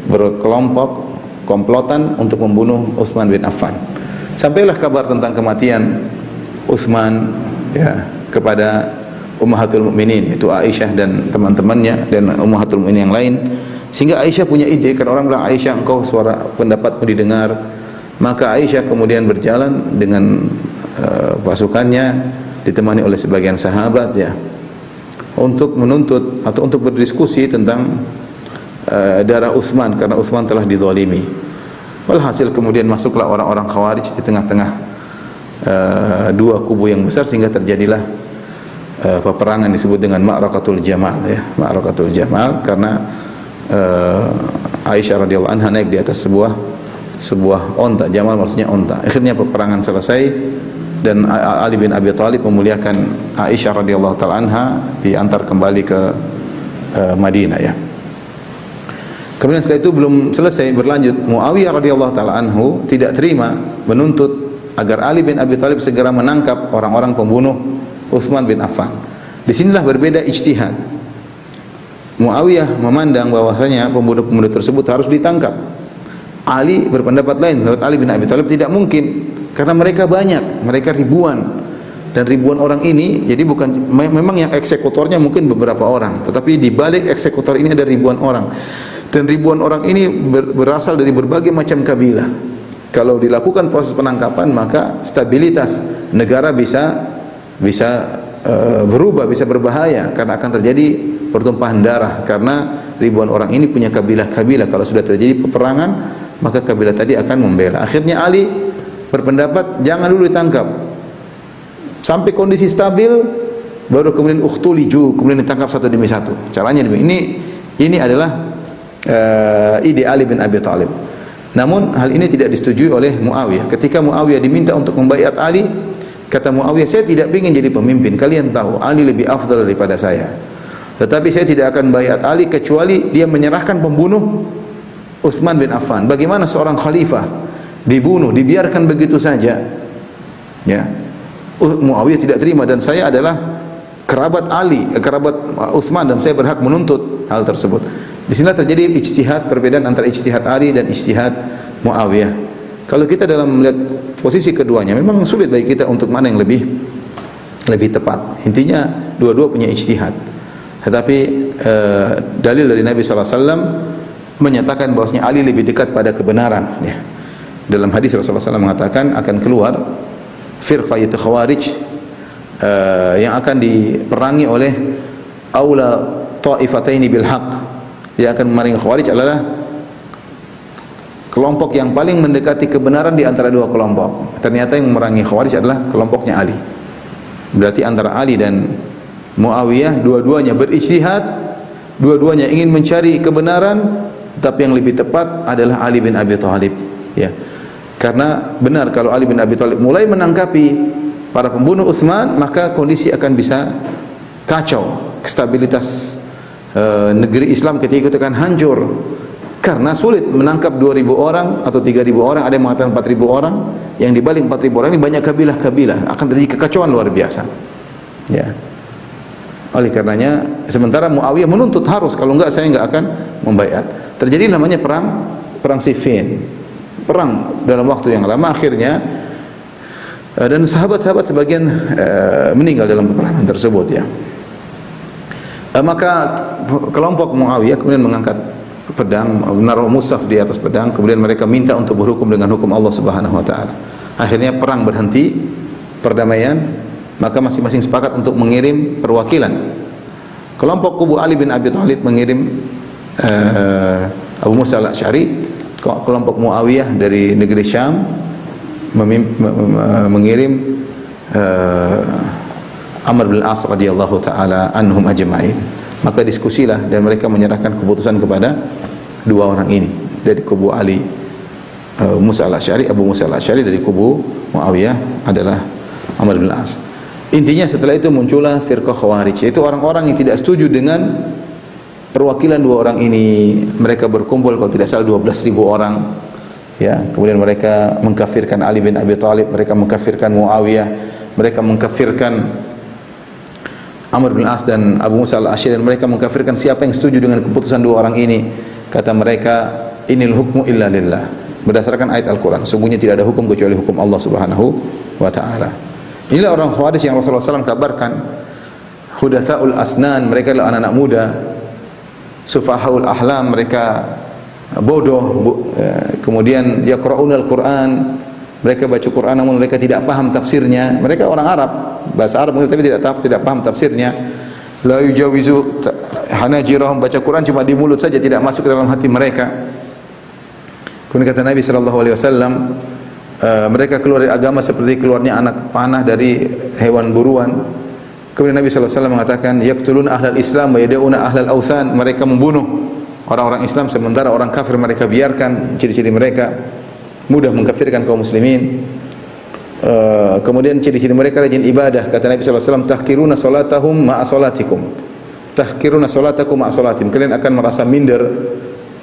berkelompok komplotan untuk membunuh Utsman bin Affan. Sampailah kabar tentang kematian Utsman, ya, kepada Ummahatul Mukminin, yaitu Aisyah dan teman-temannya dan Ummahatul Mukminin yang lain. Sehingga Aisyah punya ide, karena orang bilang, "Aisyah, engkau suara pendapatmu didengar." Maka Aisyah kemudian berjalan dengan pasukannya ditemani oleh sebagian sahabat ya, untuk menuntut atau untuk berdiskusi tentang darah Utsman, karena Utsman telah dizalimi. Walhasil kemudian masuklah orang-orang Khawarij di tengah-tengah dua kubu yang besar, sehingga terjadilah peperangan disebut dengan Ma'rakatul Jamal ya, Ma'rakatul Jamal, karena Aisyah radhiyallahu anha naik di atas sebuah onta. Jamal maksudnya onta. Akhirnya peperangan selesai dan Ali bin Abi Thalib memuliakan Aisyah radhiyallahu taala anha, diantar kembali ke Madinah ya. Kemudian setelah itu belum selesai, berlanjut. Muawiyah radhiyallahu taala anhu tidak terima, menuntut agar Ali bin Abi Thalib segera menangkap orang-orang pembunuh Utsman bin Affan. Disinilah berbeda ijtihad. Muawiyah memandang bahwasanya pembunuh-pembunuh tersebut harus ditangkap. Ali berpendapat lain. Menurut Ali bin Abi Thalib tidak mungkin, karena mereka banyak, mereka ribuan, dan ribuan orang ini, jadi bukan memang yang eksekutornya mungkin beberapa orang, tetapi di balik eksekutor ini ada ribuan orang, dan ribuan orang ini berasal dari berbagai macam kabilah. Kalau dilakukan proses penangkapan, maka stabilitas negara bisa berubah, bisa berbahaya, karena akan terjadi pertumpahan darah, karena ribuan orang ini punya kabilah-kabilah. Kalau sudah terjadi peperangan, maka kabilah tadi akan membela. Akhirnya Ali berpendapat jangan dulu ditangkap sampai kondisi stabil, baru kemudian ukhtuliju, kemudian ditangkap satu demi satu. Caranya ini adalah ide Ali bin Abi Thalib. Namun hal ini tidak disetujui oleh Muawiyah. Ketika Muawiyah diminta untuk membaiat Ali, kata Muawiyah, saya tidak ingin jadi pemimpin. Kalian tahu Ali lebih afdal daripada saya, tetapi saya tidak akan baiat Ali kecuali dia menyerahkan pembunuh Utsman bin Affan. Bagaimana seorang khalifah dibunuh, dibiarkan begitu saja? Ya, Muawiyah tidak terima, dan saya adalah kerabat Ali, kerabat Utsman, dan saya berhak menuntut hal tersebut. Di sini terjadi ijtihad, perbedaan antara ijtihad Ali dan ijtihad Muawiyah. Kalau kita dalam melihat posisi keduanya, memang sulit bagi kita untuk mana yang lebih tepat. Intinya dua-dua punya ijtihad. Tetapi dalil dari Nabi sallallahu alaihi wasallam menyatakan bahwasanya Ali lebih dekat pada kebenaran ya. Dalam hadis Rasulullah SAW mengatakan akan keluar firqah yaitu Khawarij yang akan diperangi oleh aula ta'ifataini bil haqq. Yang akan memerangi Khawarij adalah kelompok yang paling mendekati kebenaran di antara dua kelompok. Ternyata yang memerangi Khawarij adalah kelompoknya Ali. Berarti antara Ali dan Muawiyah dua-duanya berijtihad, dua-duanya ingin mencari kebenaran, tapi yang lebih tepat adalah Ali bin Abi Thalib ya. Karena benar kalau Ali bin Abi Thalib mulai menangkapi para pembunuh Utsman, maka kondisi akan bisa kacau, stabilitas negeri Islam ketika itu akan hancur. Karena sulit menangkap 2.000 orang atau 3.000 orang, ada yang mengatakan 4.000 orang, yang dibalik 4.000 orang ini banyak kabilah-kabilah, akan terjadi kekacauan luar biasa ya. Oleh karenanya, sementara Muawiyah menuntut harus, kalau enggak saya enggak akan membaiat. Terjadi namanya perang Siffin, perang dalam waktu yang lama. Akhirnya dan sahabat-sahabat sebagian meninggal dalam peperangan tersebut ya. Maka kelompok Muawiyah kemudian mengangkat pedang, menaruh mushaf di atas pedang, kemudian mereka minta untuk berhukum dengan hukum Allah Subhanahu wa taala. Akhirnya perang berhenti, perdamaian, maka masing-masing sepakat untuk mengirim perwakilan. Kelompok kubu Ali bin Abi Thalib mengirim Abu Musa al-Asy'ari, kelompok Muawiyah dari negeri Syam mengirim Amr bin As radhiyallahu taala anhum ajma'in. Maka diskusilah dan mereka menyerahkan keputusan kepada dua orang ini dari kubu Ali, Musa al-Asy'ari, Abu Musa al-Asy'ari, dari kubu Muawiyah adalah Amr bin As. Intinya setelah itu muncullah firqah Khawarij, yaitu orang-orang yang tidak setuju dengan perwakilan dua orang ini. Mereka berkumpul kalau tidak salah 12.000 orang ya. Kemudian mereka mengkafirkan Ali bin Abi Thalib, mereka mengkafirkan Muawiyah, mereka mengkafirkan Amr bin As dan Abu Musa al-Asy'ari, dan mereka mengkafirkan siapa yang setuju dengan keputusan dua orang ini. Kata mereka, inil hukmu illa lillah, berdasarkan ayat Al-Quran, sungguhnya tidak ada hukum kecuali hukum Allah Subhanahu wa ta'ala. Inilah orang Khawarij yang Rasulullah SAW kabarkan, hudatsaul asnan, mereka adalah anak-anak muda, sufahaul ahlam, mereka bodoh, kemudian yaqra'unal Quran, Mereka baca Quran namun mereka tidak paham tafsirnya. Mereka orang Arab, bahasa Arab tapi tidak paham tafsirnya. La yujawizu hanajirahum, baca Quran cuma di mulut saja, tidak masuk ke dalam hati mereka. Kemudian kata Nabi sallallahu alaihi wasallam, mereka keluar dari agama seperti keluarnya anak panah dari hewan buruan. Kemudian Nabi sallallahu alaihi wasallam mengatakan, yaqtuluna ahlal Islam wa yad'una ahlal authan, mereka membunuh orang-orang Islam sementara orang kafir mereka biarkan. Ciri-ciri mereka mudah mengkafirkan kaum muslimin. Kemudian ciri-ciri mereka rajin ibadah. Kata Nabi sallallahu alaihi wasallam, tahqiruna salatahum ma'a salatikum. Tahqiruna salatakum ma'a salatim. Kalian akan merasa minder,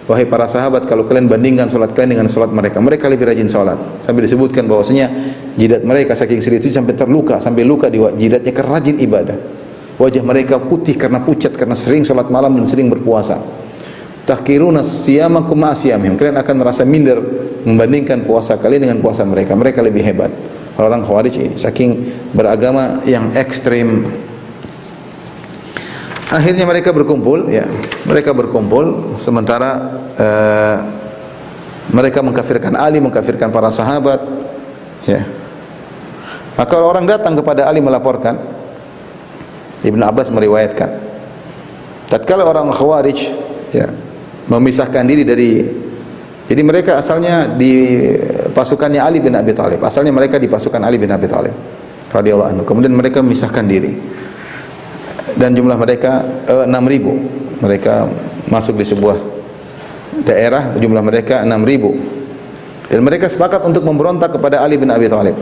wahai para sahabat, kalau kalian bandingkan salat kalian dengan salat mereka. Mereka lebih rajin salat. Sampai disebutkan bahwasanya jidat mereka saking serius itu sampai terluka, sampai luka di jidatnya karena rajin ibadah. Wajah mereka putih karena pucat, karena sering salat malam dan sering berpuasa. Tahqiruna siyamakum ma'a siyamihim. Kalian akan merasa minder membandingkan puasa kalian dengan puasa mereka. Mereka lebih hebat. Orang Khawarij ini saking beragama yang ekstrim. Akhirnya mereka berkumpul, ya. Mereka berkumpul sementara mereka mengkafirkan Ali, mengkafirkan para sahabat, ya. Maka orang datang kepada Ali melaporkan. Ibnu Abbas meriwayatkan, tatkala orang Khawarij, ya, memisahkan diri dari, jadi mereka asalnya di pasukannya Ali bin Abi Thalib. Asalnya mereka di pasukan Ali bin Abi Thalib radhiyallahu anhu. Kemudian mereka memisahkan diri. Dan jumlah mereka 6.000. Mereka masuk di sebuah daerah, jumlah mereka 6.000. Dan mereka sepakat untuk memberontak kepada Ali bin Abi Thalib.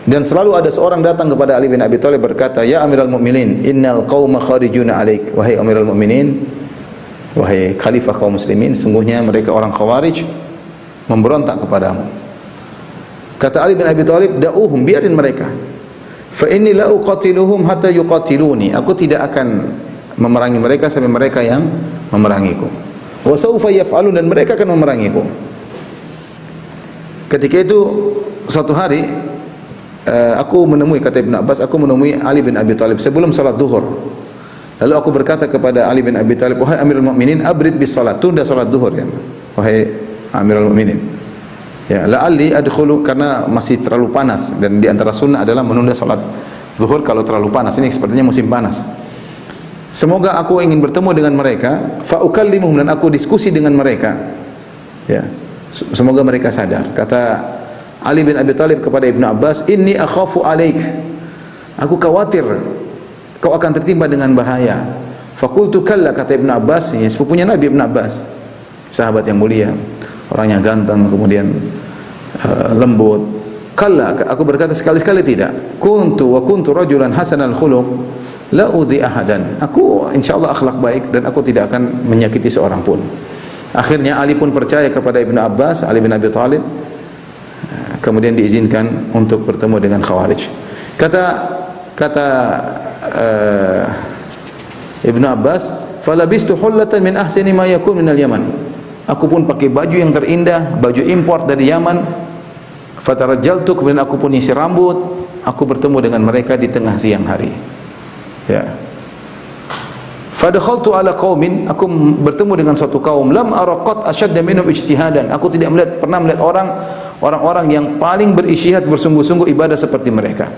Dan selalu ada seorang datang kepada Ali bin Abi Thalib berkata, "Ya Amirul Mukminin, innal qauma kharijuna 'alaik." Wahai Amirul Mukminin, wahai khalifah kaum muslimin, sungguhnya mereka orang Khawarij memberontak kepadamu. Kata Ali bin Abi Thalib, "Da'uhum, biarin mereka. Fa inni la uqatiluhum hatta yuqatiluni." Aku tidak akan memerangi mereka sampai mereka yang memerangiku. Wa sawfa yaf'alun, dan mereka akan memerangiku. Ketika itu suatu hari aku menemui, kata Ibnu Abbas, aku menemui Ali bin Abi Thalib sebelum salat zuhur. Lalu aku berkata kepada Ali bin Abi Thalib, "Wahai Amirul Mukminin, abrid bis salat." Tunda salat zuhur, ya. Wahai Amirul Mukminin, ya, la'alli adkhulu, karena masih terlalu panas dan di antara sunnah adalah menunda salat zuhur kalau terlalu panas. Ini sepertinya musim panas. Semoga aku ingin bertemu dengan mereka, fa ukallimuhum, dan aku diskusi dengan mereka. Ya. Semoga mereka sadar. Kata Ali bin Abi Thalib kepada Ibnu Abbas, "Inni akhafu alaik." Aku khawatir kau akan tertimpa dengan bahaya. Fakultu kalla, kata Ibnu Abbas, ya, sepupunya Nabi Ibnu Abbas, sahabat yang mulia, orangnya ganteng, kemudian lembut. Kalla, aku berkata sekali-sekali tidak. Kuntu rajulan hasanal khuluq, la udhi ahadan. Aku insyaallah akhlak baik dan aku tidak akan menyakiti seorang pun. Akhirnya Ali pun percaya kepada Ibnu Abbas, Ali bin Abi Thalib. Kemudian diizinkan untuk bertemu dengan Khawarij. Kata Ibnu Abbas, "Falabistu hullatan min ahsani ma yakun minal Yaman." Aku pun pakai baju yang terindah, baju import dari Yaman. Fatarajjaltu, kemudian aku pun isi rambut. Aku bertemu dengan mereka di tengah siang hari. Ya. Fadakhaltu ala qaumin, aku bertemu dengan suatu kaum, lam araqat ashadda minhum ijtihadan. Aku tidak pernah melihat orang-orang yang paling berijtihad, bersungguh-sungguh ibadah seperti mereka.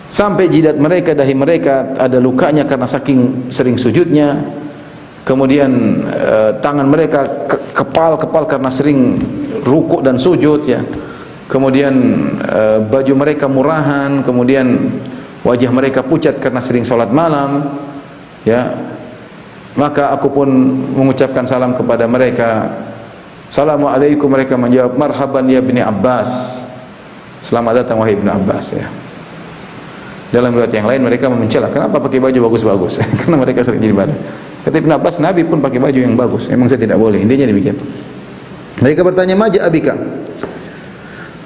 Sampai jidat mereka, dahi mereka ada lukanya karena saking sering sujudnya. Kemudian tangan mereka kepal karena sering rukuk dan sujud, ya. Kemudian baju mereka murahan, kemudian wajah mereka pucat karena sering salat malam, ya. Maka aku pun mengucapkan salam kepada mereka. Assalamualaikum, mereka menjawab, "Marhaban ya Ibni Abbas." Selamat datang wahai Ibnu Abbas, ya. Dalam riwayat yang lain mereka mencela, kenapa pakai baju bagus-bagus? Karena mereka sering jadi ibadah. Kata Ibnu Abbas, Nabi pun pakai baju yang bagus. Emang saya tidak boleh? Intinya demikian. Mereka bertanya, "Maja abika?"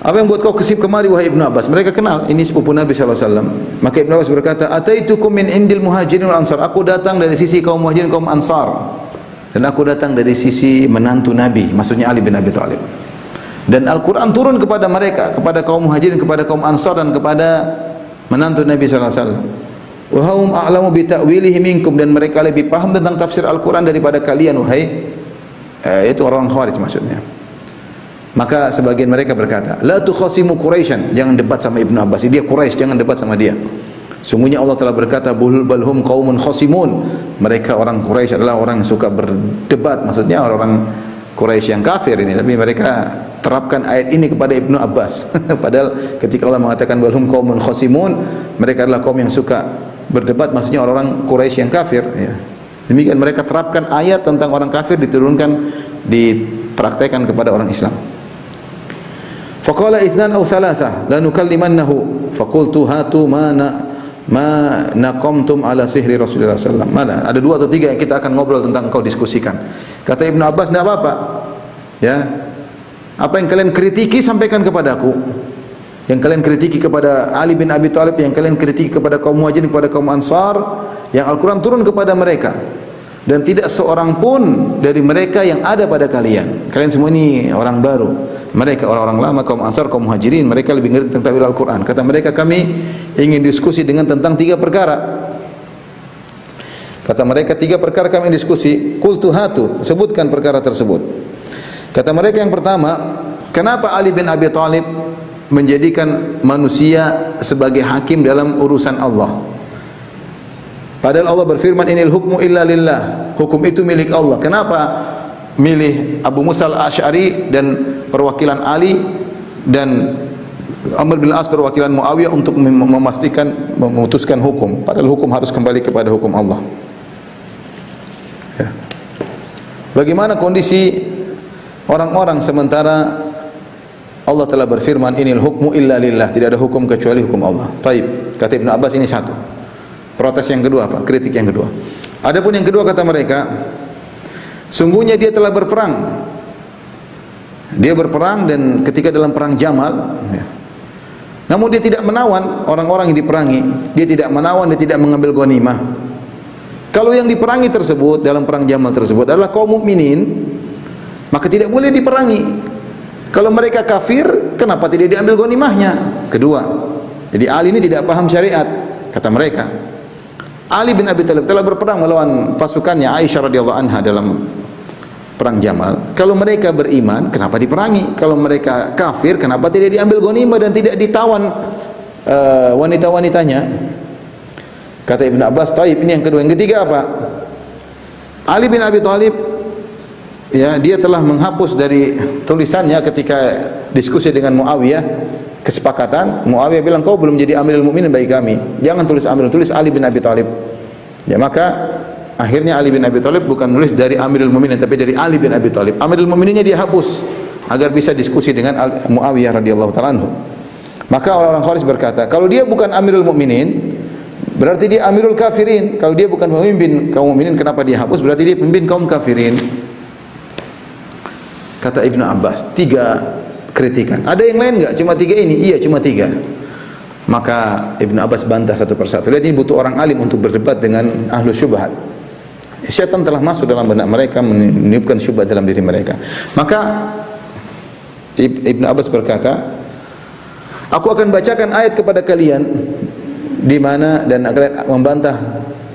Apa yang buat kau kesip kemari wahai Ibnu Abbas? Mereka kenal ini sepupu Nabi sallallahu alaihi wasallam. Maka Ibnu Abbas berkata, "Ataitukum min indil muhajirin wal ansar." Aku datang dari sisi kaum muhajirin kaum ansar. Dan aku datang dari sisi menantu Nabi, maksudnya Ali bin Abi Thalib. Dan Al-Qur'an turun kepada mereka, kepada kaum muhajirin, kepada kaum ansar, dan kepada menantu Nabi sallallahu alaihi wasallam. Wa hum a'lamu bi ta'wilihi minkum, dan mereka lebih paham tentang tafsir Al-Qur'an daripada kalian wahai itu orang Khawarij maksudnya. Maka sebagian mereka berkata, la tukhasimu Quraisyan, jangan debat sama Ibnu Abbas, dia Quraisy, jangan debat sama dia. Sungguhnya Allah telah berkata, balhum qaumun khasimun, mereka orang Quraisy adalah orang yang suka berdebat, maksudnya orang Quraisy yang kafir ini, tapi mereka terapkan ayat ini kepada Ibnu Abbas. Padahal ketika Allah mengatakan balhum qaumun khasimun, mereka adalah kaum yang suka berdebat, maksudnya orang-orang Quraisy yang kafir, ya. Demikian mereka terapkan ayat tentang orang kafir diturunkan, dipraktekkan kepada orang Islam. Faqala itsnan aw thalatha la nukallimannahu faqultu hatu ma naqamtum ala sihri Rasulullah sallallahu alaihi wasallam. Mana ada 2 atau 3 yang kita akan ngobrol tentang engkau diskusikan. Kata Ibnu Abbas, tidak apa-apa. Ya. Apa yang kalian kritiki sampaikan kepadaku. Yang kalian kritiki kepada Ali bin Abi Thalib, yang kalian kritiki kepada kaum Muhajirin, kepada kaum Ansar, yang Al-Qur'an turun kepada mereka. Dan tidak seorang pun dari mereka yang ada pada kalian. Kalian semua ini orang baru. Mereka orang-orang lama, kaum Ansar, kaum Muhajirin, mereka lebih ngerti tentang Al-Qur'an. Kata mereka, kami ingin diskusi dengan tentang 3 perkara. Kata mereka 3 perkara kami diskusi. Qultu hatu, sebutkan perkara tersebut. Kata mereka yang pertama, kenapa Ali bin Abi Thalib menjadikan manusia sebagai hakim dalam urusan Allah? Padahal Allah berfirman, inil hukmu illa lillah, hukum itu milik Allah. Kenapa milih Abu Musa al-Asy'ari dan perwakilan Ali dan Amr bin As perwakilan Muawiyah untuk memastikan, memutuskan hukum? Padahal hukum harus kembali kepada hukum Allah. Ya. Bagaimana kondisi orang-orang sementara Allah telah berfirman, inil hukmu illa lillah, tidak ada hukum kecuali hukum Allah. Taib. Kata Ibnu Abbas, ini satu. Protes yang kedua apa? Kritik yang kedua. Adapun yang kedua kata mereka, sungguhnya dia telah berperang. Dia berperang dan ketika dalam perang Jamal, ya. Namun dia tidak menawan orang-orang yang diperangi. Dia tidak menawan, dia tidak mengambil ghanimah. Kalau yang diperangi tersebut dalam perang Jamal tersebut adalah kaum mukminin, maka tidak boleh diperangi. Kalau mereka kafir, kenapa tidak diambil ghanimahnya? Kedua. Jadi Ali ini tidak paham syariat, kata mereka. Ali bin Abi Thalib telah berperang melawan pasukannya Aisyah radhiyallahu anha dalam perang Jamal. Kalau mereka beriman, kenapa diperangi? Kalau mereka kafir, kenapa tidak diambil ghanimah dan tidak ditawan wanita-wanitanya? Kata Ibnu Abbas, taib, ini yang kedua. Yang ketiga apa? Ali bin Abi Thalib, ya, dia telah menghapus dari tulisannya ketika diskusi dengan Muawiyah, kesepakatan. Muawiyah bilang, kau belum jadi Amirul Mukminin bagi kami, jangan tulis Amirul, tulis Ali bin Abi Thalib. Ya, maka akhirnya Ali bin Abi Thalib bukan nulis dari Amirul Mukminin, tapi dari Ali bin Abi Thalib. Amirul Mukmininnya dia hapus agar bisa diskusi dengan Muawiyah radhiyallahu ta'ala anhu. Maka orang-orang Khawarij berkata, kalau dia bukan Amirul Mukminin, berarti dia Amirul Kafirin. Kalau dia bukan pemimpin kaum mukminin, kenapa dia hapus? Berarti dia pemimpin kaum kafirin. Kata Ibnu Abbas, 3 kritikan. Ada yang lain enggak? Cuma 3 ini? Iya, cuma 3. Maka Ibnu Abbas bantah satu persatu. Lihat, ini butuh orang alim untuk berdebat dengan ahlu syubhat. Syaitan telah masuk dalam benak mereka, meniupkan syubhat dalam diri mereka. Maka Ibnu Abbas berkata, aku akan bacakan ayat kepada kalian di mana dan kalian membantah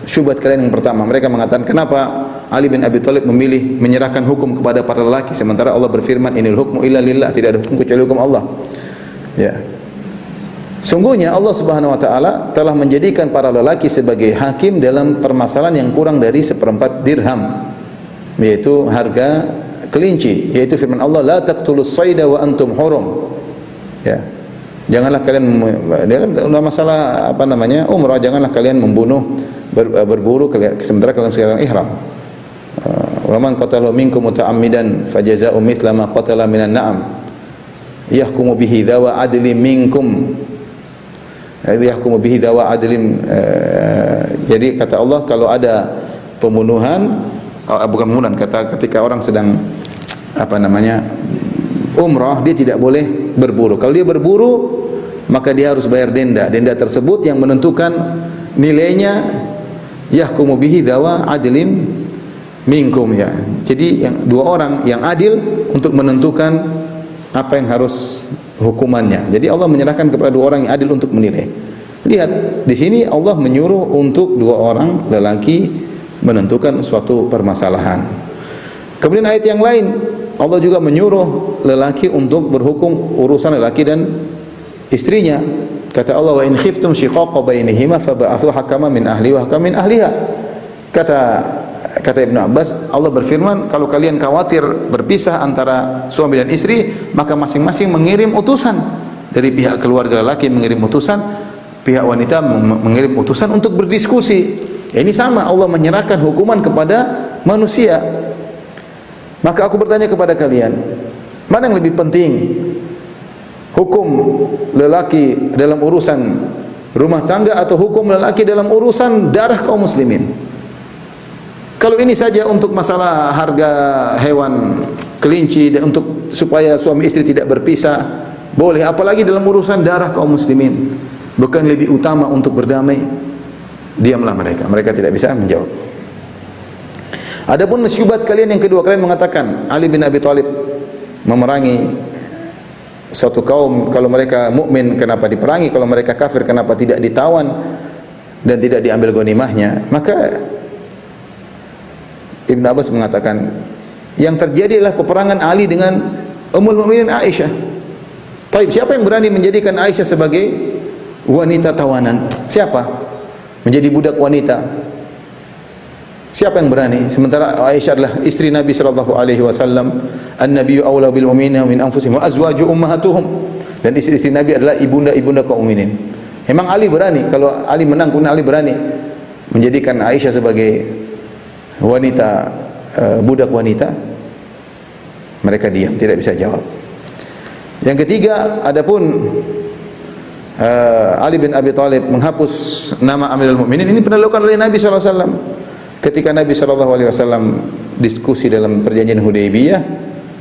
syubhat kalian yang pertama. Mereka mengatakan, kenapa Ali bin Abi Thalib memilih menyerahkan hukum kepada para lelaki sementara Allah berfirman, inil hukmu illa lillah, tidak ada hukum kecuali hukum Allah. Ya. Sungguhnya Allah Subhanahu wa taala telah menjadikan para lelaki sebagai hakim dalam permasalahan yang kurang dari 1/4 dirham, yaitu harga kelinci, yaitu firman Allah, la taqtulus sayda wa antum hurum. Ya. Janganlah kalian dalam masalah apa namanya? Umrah, janganlah kalian membunuh berburu sementara kalian sekarang ihram. Wa man qatala minkum muta'ammidan fajazaa'u mithla ma qatala minan na'am yahkumu bihi dzawa adlin minkum. Yahkumu bihi dzawa adlin. Jadi kata Allah, kalau ada pembunuhan, bukan pembunuhan, ketika orang sedang apa namanya? Umrah, dia tidak boleh berburu. Kalau dia berburu, maka dia harus bayar denda. Denda tersebut yang menentukan nilainya, yahkumu bihi dzawa adlin minkum, ya. Jadi yang 2 orang yang adil untuk menentukan apa yang harus hukumannya. Jadi Allah menyerahkan kepada 2 orang yang adil untuk menilai. Lihat, di sini Allah menyuruh untuk 2 orang lelaki menentukan suatu permasalahan. Kemudian ayat yang lain, Allah juga menyuruh lelaki untuk berhukum urusan lelaki dan istrinya. Kata Allah, wa in khiftum shiqaqa bainihima fab'athu hakaman min ahli wa hakaman min ahliha. Kata Ibnu Abbas, Allah berfirman, kalau kalian khawatir berpisah antara suami dan istri, maka masing-masing mengirim utusan. Dari pihak keluarga lelaki mengirim utusan, pihak wanita mengirim utusan untuk berdiskusi. Ya, ini sama, Allah menyerahkan hukuman kepada manusia. Maka aku bertanya kepada kalian, mana yang lebih penting? Hukum lelaki dalam urusan rumah tangga atau hukum lelaki dalam urusan darah kaum muslimin? Kalau ini saja untuk masalah harga hewan kelinci dan untuk supaya suami istri tidak berpisah, boleh. Apalagi dalam urusan darah kaum muslimin, bukan lebih utama untuk berdamai? Diamlah mereka. Mereka tidak bisa menjawab. Adapun syubhat kalian yang kedua, kalian mengatakan Ali bin Abi Thalib memerangi suatu kaum, kalau mereka mukmin kenapa diperangi, kalau mereka kafir kenapa tidak ditawan dan tidak diambil ghanimahnya? Maka Ibn Abbas mengatakan yang terjadi adalah peperangan Ali dengan Ummul Mukminin Aisyah. Taib, siapa yang berani menjadikan Aisyah sebagai wanita tawanan? Siapa? Menjadi budak wanita. Siapa yang berani? Sementara Aisyah adalah istri Nabi sallallahu alaihi wasallam, an-nabiyyu aula bil mu'minina min anfusihim wa azwaju ummahatuhum. Dan istri-istri Nabi adalah ibunda-ibunda kaum mukminin. Memang Ali berani, kalau Ali menang kemudian Ali berani menjadikan Aisyah sebagai wanita, budak wanita. Mereka diam, tidak bisa jawab. Yang ketiga, adapun Ali bin Abi Thalib menghapus nama Amirul Mukminin, ini pernah dilakukan oleh Nabi sallallahu alaihi wasallam. Ketika Nabi sallallahu alaihi wasallam diskusi dalam perjanjian Hudaybiyah,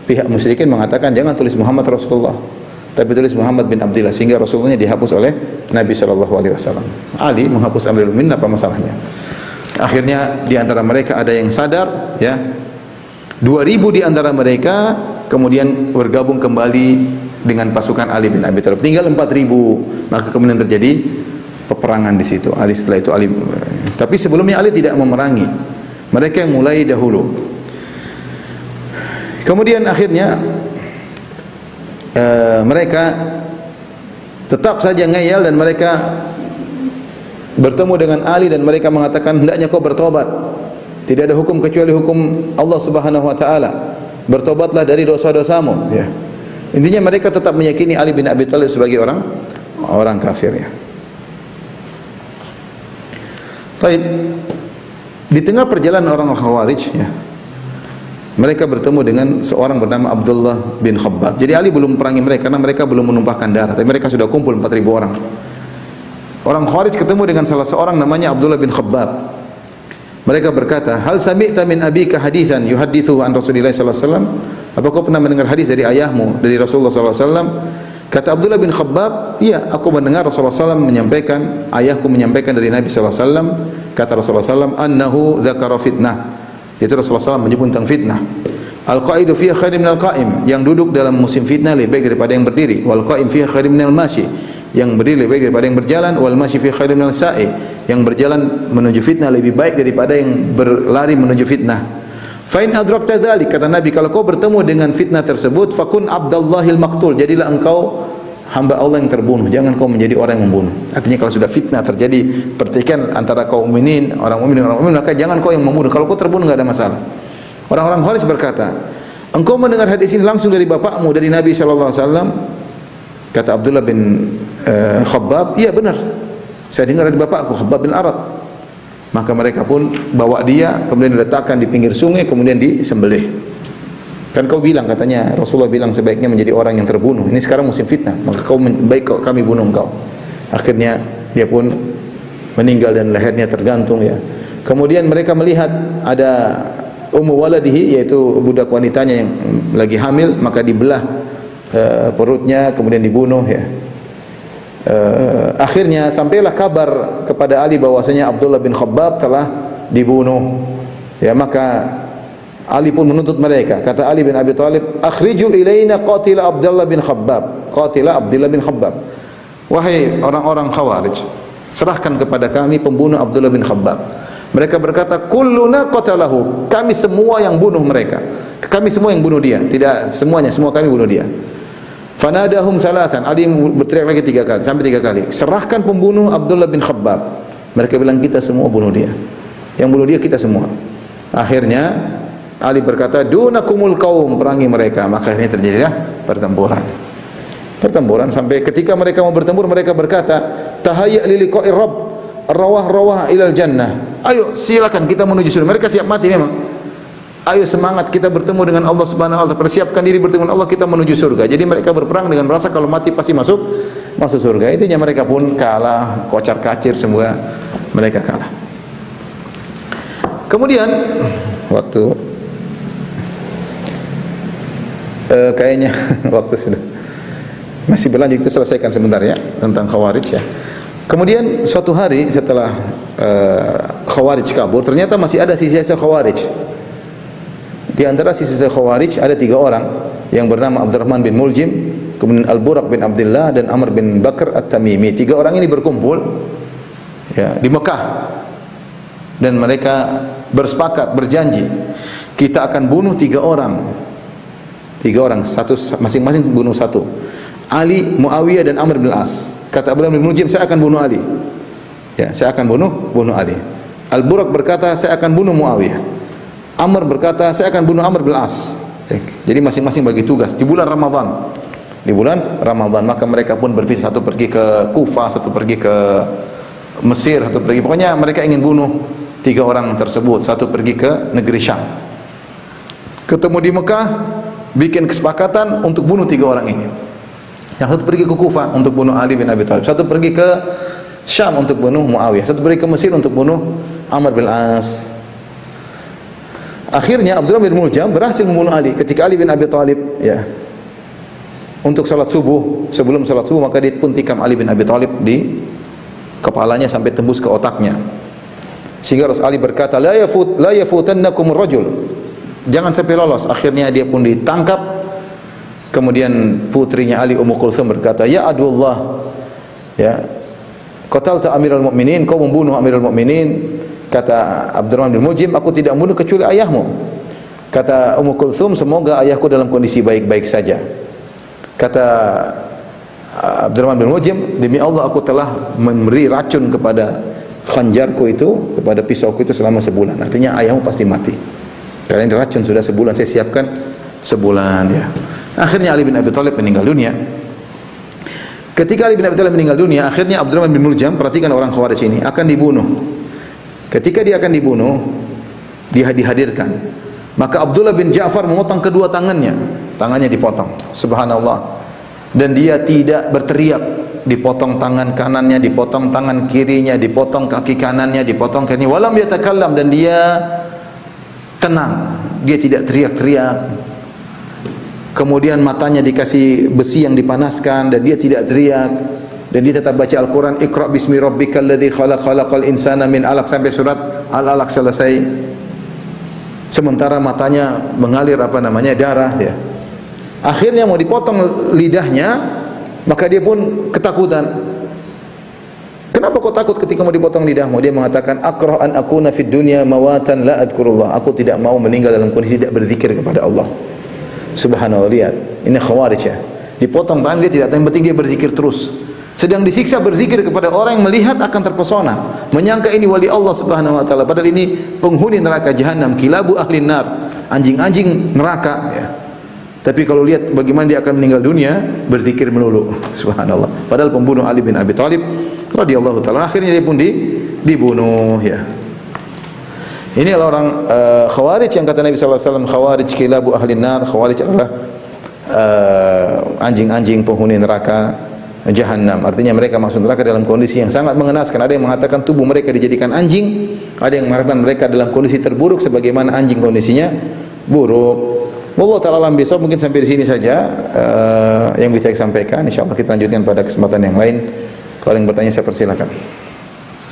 pihak musyrikin mengatakan jangan tulis Muhammad Rasulullah, tapi tulis Muhammad bin Abdillah, sehingga Rasulullah dihapus oleh Nabi sallallahu alaihi wasallam. Ali menghapus Amirul Mukminin, apa masalahnya? Akhirnya di antara mereka ada yang sadar, ya. 2000 di antara mereka kemudian bergabung kembali dengan pasukan Ali bin Abi Thalib. Tinggal 4000, maka kemudian terjadi peperangan di situ. Ali setelah itu Ali, tapi sebelumnya Ali tidak memerangi. Mereka yang mulai dahulu. Kemudian akhirnya mereka tetap saja ngeyel dan mereka bertemu dengan Ali dan mereka mengatakan hendaknya kau bertobat. Tidak ada hukum kecuali hukum Allah Subhanahu wa taala. Bertobatlah dari dosa-dosamu, ya. Intinya mereka tetap meyakini Ali bin Abi Thalib sebagai orang kafir, ya. Baik. Di tengah perjalanan orang Khawarij, ya, mereka bertemu dengan seorang bernama Abdullah bin Khabbab. Jadi Ali belum perangi mereka karena mereka belum menumpahkan darah, tapi mereka sudah kumpul 4000 orang. Orang Khawarij ketemu dengan salah seorang namanya Abdullah bin Khabbab. Mereka berkata, "Hal sami'ta min abika hadithan yuhaddithu an Rasulillah sallallahu alaihi wasallam?" Apa kau pernah mendengar hadis dari ayahmu, dari Rasulullah sallallahu alaihi wasallam? Kata Abdullah bin Khabbab, "Iya, aku mendengar Rasulullah sallallahu alaihi wasallam menyampaikan, ayahku menyampaikan dari Nabi sallallahu alaihi wasallam." Kata Rasulullah sallallahu alaihi wasallam, "Annahu dzakara fitnah." Itu Rasulullah SAW menyebut tentang fitnah. Al-qa'idu fiha khairum minal qa'im, yang duduk dalam musim fitnah lebih baik daripada yang berdiri. Wal qa'im fiha khairum minal mashi, yang berdiri lebih baik daripada yang berjalan. Wal mashi fiha khairum minal sa'i, yang berjalan menuju fitnah lebih baik daripada yang berlari menuju fitnah. Fa in adrakta dzalik, kata Nabi, kalau kau bertemu dengan fitnah tersebut, fakun abdallahil maqtul, jadilah engkau hamba Allah yang terbunuh, jangan kau menjadi orang yang membunuh. Artinya kalau sudah fitnah terjadi pertikaian antara kaum mukminin, orang mukmin dengan orang mukmin, maka jangan kau yang membunuh. Kalau kau terbunuh enggak ada masalah. Orang-orang Khawarij berkata, engkau mendengar hadis ini langsung dari bapakmu, dari Nabi sallallahu alaihi wasallam? Kata Abdullah bin Khabbab, iya benar, saya dengar dari bapakku Khabbab bin Arad. Maka mereka pun bawa dia, kemudian diletakkan di pinggir sungai, kemudian disembelih. Kan kau bilang, katanya Rasulullah bilang sebaiknya menjadi orang yang terbunuh. Ini sekarang musim fitnah, maka baik kami bunuh engkau. Akhirnya dia pun meninggal dan lehernya tergantung, ya. Kemudian mereka melihat ada ummu waladihi, yaitu budak wanitanya yang lagi hamil, maka dibelah perutnya, kemudian dibunuh, ya. Akhirnya sampailah kabar kepada Ali bahwasanya Abdullah bin Khabbab telah dibunuh, ya. Maka Ali pun menuntut mereka. Kata Ali bin Abi Thalib, "Akhriju ilaina qatila Abdullah bin Khabbab." Qatila Abdullah bin Khabbab. Wahai orang-orang Khawarij, serahkan kepada kami pembunuh Abdullah bin Khabbab. Mereka berkata, kulluna qatalahu, kami semua yang bunuh mereka. Kami semua yang bunuh dia. Tidak semuanya, semua kami bunuh dia. Fanadahum salatan. Ali berteriak lagi 3 kali, sampai 3 kali. Serahkan pembunuh Abdullah bin Khabbab. Mereka bilang, kita semua bunuh dia. Yang bunuh dia kita semua. Akhirnya Ali berkata, dunakumul qaum, perangi mereka. Maka akhirnya terjadilah pertempuran. Pertempuran sampai ketika mereka mau bertempur, mereka berkata, tahayya li liqa'ir rabb, rawah ilal jannah. Ayo silakan kita menuju surga. Mereka siap mati memang. Ayo semangat kita bertemu dengan Allah Subhanahu wa taala. Persiapkan diri bertemu dengan Allah, kita menuju surga. Jadi mereka berperang dengan merasa kalau mati pasti masuk surga. Intinya mereka pun kalah, kocar-kacir semua, mereka kalah. Kemudian waktu kayaknya waktu sudah masih berlanjut, kita selesaikan sebentar ya tentang Khawarij ya. Kemudian suatu hari setelah Khawarij kabur, ternyata masih ada sisa-sisa Khawarij. Di antara sisa-sisa Khawarij ada 3 orang yang bernama Abdurrahman bin Muljim, kemudian Al-Buraq bin Abdullah dan Amr bin Bakr At-Tamimi. 3 orang ini berkumpul ya di Mekah dan mereka bersepakat, berjanji, kita akan bunuh 3 orang. 3 orang, satu masing-masing bunuh 1. Ali, Muawiyah dan Amr bin As. Kata Abdurrahman bin Muljim, saya akan bunuh Ali. Ya, saya akan bunuh Ali. Al-Buraq berkata, saya akan bunuh Muawiyah. Amr berkata, saya akan bunuh Amr bin As. Jadi masing-masing bagi tugas di bulan Ramadan. Di bulan Ramadan, maka mereka pun berpisah, satu pergi ke Kufah, satu pergi ke Mesir, satu pergi, pokoknya mereka ingin bunuh 3 orang tersebut. Satu pergi ke negeri Syam. Ketemu di Mekah, bikin kesepakatan untuk bunuh 3 orang ini. Yang satu pergi ke Kufah untuk bunuh Ali bin Abi Thalib, satu pergi ke Syam untuk bunuh Muawiyah, satu pergi ke Mesir untuk bunuh Amr bin As. Akhirnya Abdurrahman bin Muljam berhasil membunuh Ali ketika Ali bin Abi Thalib ya untuk salat subuh. Sebelum salat subuh maka dia pun tikam Ali bin Abi Thalib di kepalanya sampai tembus ke otaknya. Sehingga Rasul Ali berkata, la yafutannakum rajul, jangan sampai lolos. Akhirnya dia pun ditangkap. Kemudian putrinya Ali, Ummu Kulthum, berkata, ya adullah, ya qatalta Amirul Mukminin, kau membunuh Amirul Mukminin. Kata Abdurrahman bin Muljim, aku tidak membunuh kecuali ayahmu. Kata Ummu Kulthum, semoga ayahku dalam kondisi baik-baik saja. Kata Abdurrahman bin Muljim, demi Allah aku telah memberi racun kepada khanjarku itu, kepada pisauku itu selama sebulan. Artinya ayahmu pasti mati. Karena ini racun sudah sebulan, saya siapkan sebulan ya. Akhirnya Ali bin Abi Thalib meninggal dunia. Ketika Ali bin Abi Thalib meninggal dunia, akhirnya Abdurrahman bin Muljam, perhatikan orang Khawarij ini, akan dibunuh. Ketika dia akan dibunuh, dia dihadirkan. Maka Abdullah bin Ja'far memotong kedua tangannya. Tangannya dipotong. Subhanallah. Dan dia tidak berteriak. Dipotong tangan kanannya, dipotong tangan kirinya, dipotong kaki kanannya, dipotong kaki. Walam yatakallam, dan dia tenang. Dia tidak teriak-teriak. Kemudian matanya dikasih besi yang dipanaskan dan dia tidak teriak. Dan dia tetap baca Al-Quran, Iqra bismi rabbikal ladzi khalaq, khalaqal insana min alaq, sampai surat Al-Alaq selesai. Sementara matanya mengalir darah ya. Akhirnya mau dipotong lidahnya, maka dia pun ketakutan. Kenapa kau takut ketika mau dipotong lidahmu? Dia mengatakan, akrah an akuna fid dunya mawatan la adkurullah. Aku tidak mau meninggal dalam kondisi tidak berzikir kepada Allah. Subhanallah, lihat. Ini Khawarij ya. Dipotong tangan dia tidak tahu, yang penting dia berzikir terus. Sedang disiksa berzikir kepada orang yang melihat akan terpesona, menyangka ini wali Allah Subhanahu wa taala, padahal ini penghuni neraka jahanam, kilabu ahli nar, anjing-anjing neraka ya. Tapi kalau lihat bagaimana dia akan meninggal dunia, berzikir melulu. Subhanallah. Padahal pembunuh Ali bin Abi Thalib radhiyallahu taala, akhirnya dia pun dibunuh ya. Ini adalah orang Khawarij yang kata Nabi sallallahu alaihi wasallam, Khawarij kilabu ahli nar. Khawarij adalah anjing-anjing penghuni neraka Jahannam. Artinya mereka masuk neraka dalam kondisi yang sangat mengenaskan. Ada yang mengatakan tubuh mereka dijadikan anjing, ada yang mengatakan mereka dalam kondisi terburuk sebagaimana anjing kondisinya buruk. Wallahu taala alam bisawab. Mungkin sampai di sini saja yang bisa saya sampaikan. Insyaallah kita lanjutkan pada kesempatan yang lain. Kalau yang bertanya saya persilakan.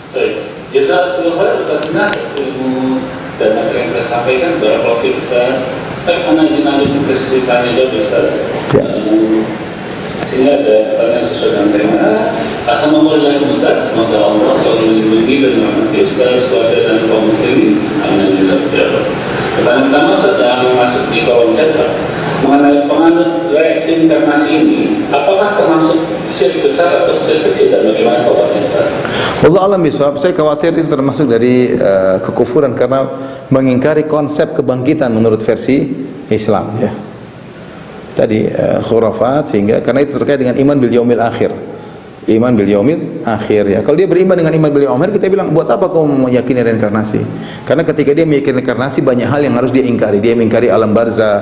Baik. Jazakumullah khairan Ustazna, ilmu dan apa yang saya sampaikan barakallahu fiik Ustaz. Ana izin untuk bertanya jawab Ustaz. Ya. sehingga ada pertanyaan sesuai dengan tema. Assalamualaikum Ustaz, semoga Allah selalu melindungi dan merahmati Ustaz, keluarga dan kaum muslimin. Amin. Pertanyaan pertama Ustaz yang masuk di kolom chat, mengenai penganut reinkarnasi ini, apakah termasuk syirik besar atau syirik kecil dan bagaimana tobatnya Ustaz? Allah alam bisawab, saya khawatir itu termasuk dari kekufuran karena mengingkari konsep kebangkitan menurut versi Islam ya. Tadi khurafat, sehingga karena itu terkait dengan iman bil yaumil akhir. Iman bil yaumil akhir ya. Kalau dia beriman dengan iman bil yaumil akhir, kita bilang buat apa kau meyakini reinkarnasi? Karena ketika dia meyakini reinkarnasi banyak hal yang harus dia ingkari. Dia mengingkari alam barzakh.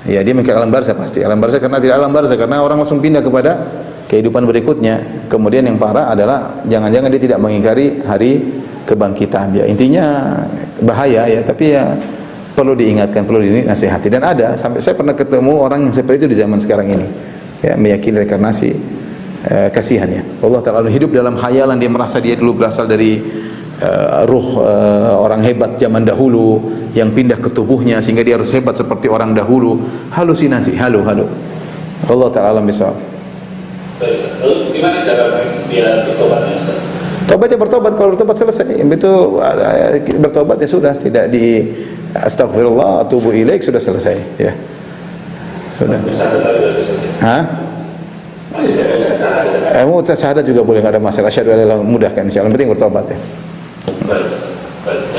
Ya, dia mengingkari alam barzakh pasti. Alam barzakh karena tidak alam barzakh karena orang langsung pindah kepada kehidupan berikutnya. Kemudian yang parah adalah jangan-jangan dia tidak mengingkari hari kebangkitan. Ya, intinya bahaya ya, tapi ya perlu diingatkan, perlu dinasihati. Dan ada, sampai saya pernah ketemu orang yang seperti itu di zaman sekarang ini. Ya, meyakini reinkarnasi. Kasihan ya. Allah Ta'ala hidup dalam khayalan, dia merasa dia dulu berasal dari ruh orang hebat zaman dahulu yang pindah ke tubuhnya sehingga dia harus hebat seperti orang dahulu. Halusinasi, halu. Allah Ta'ala bisawab. Lalu gimana cara dia bertobatnya Ustaz? Tobatnya bertobat, kalau bertobat selesai. Itu bertobat ya sudah, tidak di astagfirullah, atubu ilaik, sudah selesai ya. Sudah. Hah? Mau syahadat juga boleh, enggak ada masalah. Asyhadu an la ilaha illallah, mudahkan insyaallah. Yang penting bertobat ya. Baik.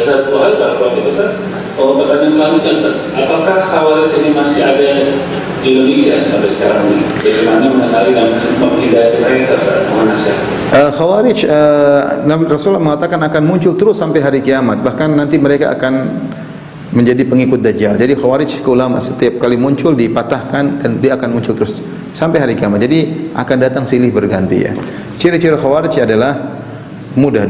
Satu hal kalau itu Ustaz. Pertanyaan selanjutnya Ustaz, apakah Khawarij ini masih ada di Indonesia sampai sekarang ini? Bagaimana mengenali dan menghindari mereka Ustaz? Khawarij, Nabi Rasulullah mengatakan akan muncul terus sampai hari kiamat. Bahkan nanti mereka akan menjadi pengikut Dajjal. Jadi Khawarij ulama setiap kali muncul dipatahkan dan dia akan muncul terus sampai hari kiamat. Jadi akan datang silih berganti ya. Ciri-ciri Khawarij adalah mudah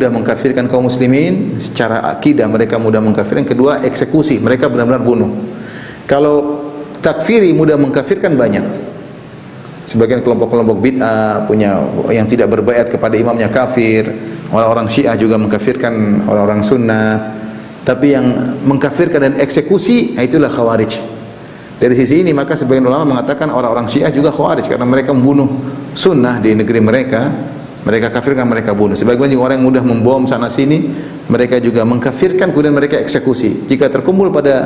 mengkafirkan kaum muslimin secara akidah, mereka mudah mengkafirkan. Kedua, eksekusi, mereka benar-benar bunuh. Kalau takfiri mudah mengkafirkan banyak. Sebagian kelompok-kelompok bid'ah punya yang tidak berbaiat kepada imamnya kafir. Orang-orang Syiah juga mengkafirkan orang-orang sunnah. Tapi yang mengkafirkan dan eksekusi, itulah Khawarij. Dari sisi ini maka sebagian ulama mengatakan orang-orang Syiah juga Khawarij karena mereka membunuh sunnah di negeri mereka. Mereka kafirkan, mereka bunuh. Sebagian juga orang yang mudah membom sana sini, mereka juga mengkafirkan kemudian mereka eksekusi. Jika terkumpul pada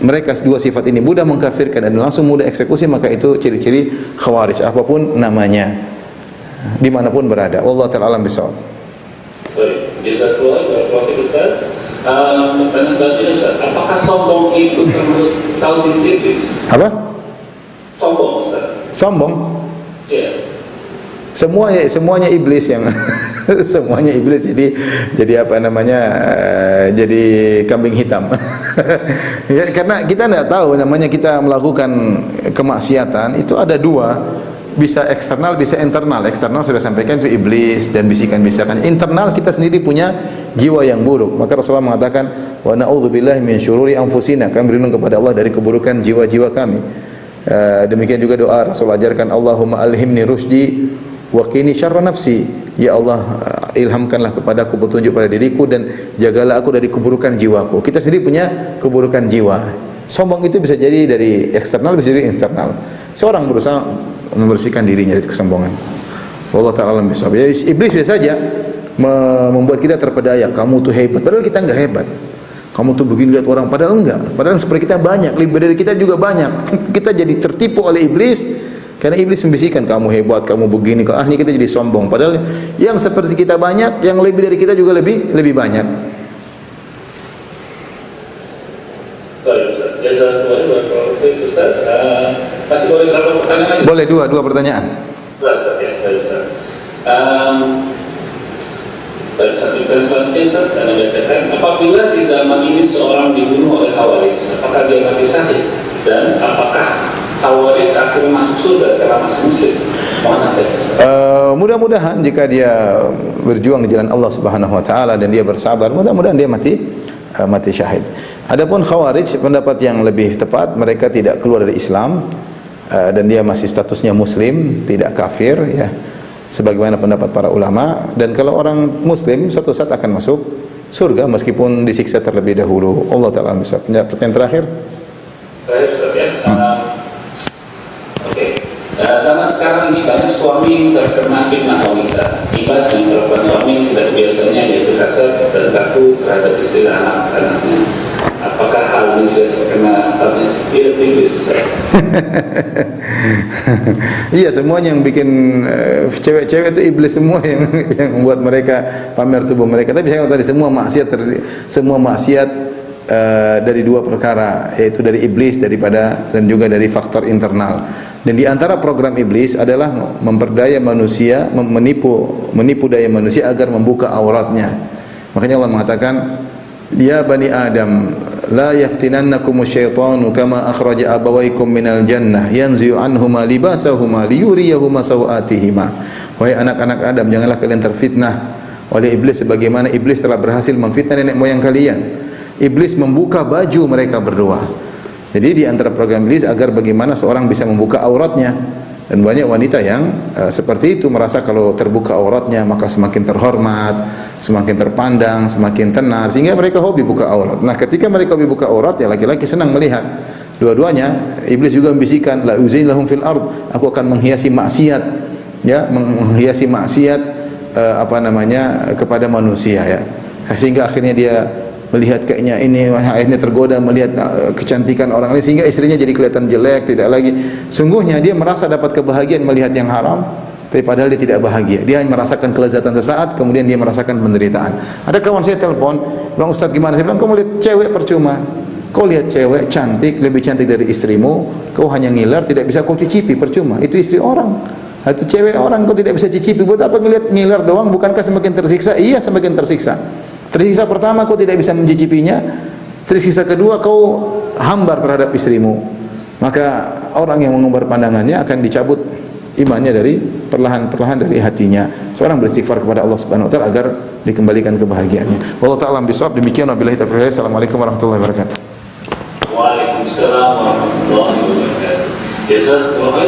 mereka dua sifat ini, mudah mengkafirkan dan langsung mudah eksekusi, maka itu ciri-ciri Khawarij apapun namanya, dimanapun berada. Allah Ta'ala alam bisawab. Baik, jazakallahu khairan Ustaz. Pertanyaan selanjutnya Ustaz, apakah sombong itu termasuk talbis iblis? Apa? Sombong Ustaz. Sombong? Iya. Semuanya iblis yang semuanya iblis, jadi apa namanya, jadi kambing hitam. Karena kita tidak tahu, namanya kita melakukan kemaksiatan itu ada dua, bisa eksternal, bisa internal. Eksternal sudah sampaikan itu iblis dan bisikan-bisikan. Internal kita sendiri punya jiwa yang buruk. Maka Rasulullah mengatakan, wa na'udzubillahi min syururi anfusina, kami berlindung kepada Allah dari keburukan jiwa-jiwa kami. Demikian juga doa Rasul ajarkan, Allahumma alhimni rusdi wa qini syarra nafsi. Ya Allah, ilhamkanlah kepadaku petunjuk pada diriku dan jagalah aku dari keburukan jiwaku. Kita sendiri punya keburukan jiwa. Sombong itu bisa jadi dari eksternal, bisa jadi internal. Seorang berusaha membersihkan dirinya dari kesombongan. Wallahu ta'ala alam bisawab. Ya, iblis biasa saja membuat kita terpedaya. Kamu tuh hebat, padahal kita enggak hebat. Kamu tuh begini lihat orang, padahal enggak. Padahal seperti kita banyak, lebih dari kita juga banyak. Kita jadi tertipu oleh iblis karena iblis membisikkan kamu hebat, kamu begini. Akhirnya kita jadi sombong. Padahal yang seperti kita banyak, yang lebih dari kita juga lebih banyak. Baik Ustaz. Jazakallahu khairan Ustaz. Masih boleh berapa pertanyaan lagi? Boleh dua pertanyaan. Baik Ustaz. Dan satu selanjutnya Ustaz, dan membacakan, apabila di zaman ini seorang dibunuh oleh Khawarij, apakah dia mati syahid? Dan apakah Khawarij akhirnya masuk surga karena masih muslim? Mohon nasihat. Mudah-mudahan jika dia berjuang di jalan Allah Subhanahu wa taala dan dia bersabar, mudah-mudahan dia mati syahid. Adapun Khawarij, pendapat yang lebih tepat, mereka tidak keluar dari Islam dan dia masih statusnya muslim, tidak kafir ya. Sebagaimana pendapat para ulama, dan kalau orang muslim suatu saat akan masuk surga meskipun disiksa terlebih dahulu. Allah Ta'ala bisa. Pertanyaan terakhir. Baik Ustaz ya. Oke. Karena sekarang ini banyak suami terkena fitnah wanita. Ibas yang dilakukan suami tidak biasanya yaitu kasar dan kaku terhadap istri dan anak-anaknya. Apakah hal ini juga terkena habis iblis? Iya, semuanya yang bikin cewek-cewek itu iblis semua yang membuat mereka pamer tubuh mereka. Tapi saya katakan tadi semua maksiat dari dua perkara, yaitu dari iblis dan juga dari faktor internal. Dan di antara program iblis adalah memperdaya manusia, menipu daya manusia agar membuka auratnya. Makanya Allah mengatakan, ya bani Adam, la yaftinannakumus syaitanu kama akhraja abawaykum minal jannah yanzi'u anhuma libasahuma liyuriyahuma sawatihima. Wahai anak-anak Adam, janganlah kalian terfitnah oleh iblis sebagaimana iblis telah berhasil memfitnah nenek moyang kalian. Iblis membuka baju mereka berdua. Jadi di antara program iblis agar bagaimana seorang bisa membuka auratnya. Dan banyak wanita yang seperti itu, merasa kalau terbuka auratnya maka semakin terhormat, semakin terpandang, semakin tenar, sehingga mereka hobi buka aurat. Nah, ketika mereka hobi buka aurat, ya laki-laki senang melihat. Dua-duanya, iblis juga membisikkan, la uzain lahum fil ard, aku akan menghiasi maksiat, ya, menghiasi maksiat kepada manusia, ya. Sehingga akhirnya dia melihat kayaknya ini, akhirnya tergoda melihat kecantikan orang lain, sehingga istrinya jadi kelihatan jelek, tidak lagi. Sungguhnya dia merasa dapat kebahagiaan melihat yang haram, tapi padahal dia tidak bahagia. Dia hanya merasakan kelezatan sesaat, kemudian dia merasakan penderitaan. Ada kawan saya telepon, bilang, Ustaz gimana? Saya bilang, kau lihat cewek percuma. Kau lihat cewek cantik, lebih cantik dari istrimu, kau hanya ngiler, tidak bisa kau cicipi, percuma. Itu istri orang. Itu cewek orang, kau tidak bisa cicipi. Buat apa ngelihat ngiler doang? Bukankah semakin tersiksa? Iya, semakin tersiksa. Tersiksa pertama kau tidak bisa mencicipinya, tersiksa kedua kau hambar terhadap istrimu. Maka orang yang mengumbar pandangannya akan dicabut imannya dari perlahan-perlahan dari hatinya. Seorang beristighfar kepada Allah Subhanahu wa taala agar dikembalikan kebahagiaannya. Wallahu ta'ala bisawab. Demikian, wabillahi taufiq. Assalamualaikum warahmatullahi wabarakatuh. Waalaikumsalam warahmatullahi wabarakatuh. Jazakallahu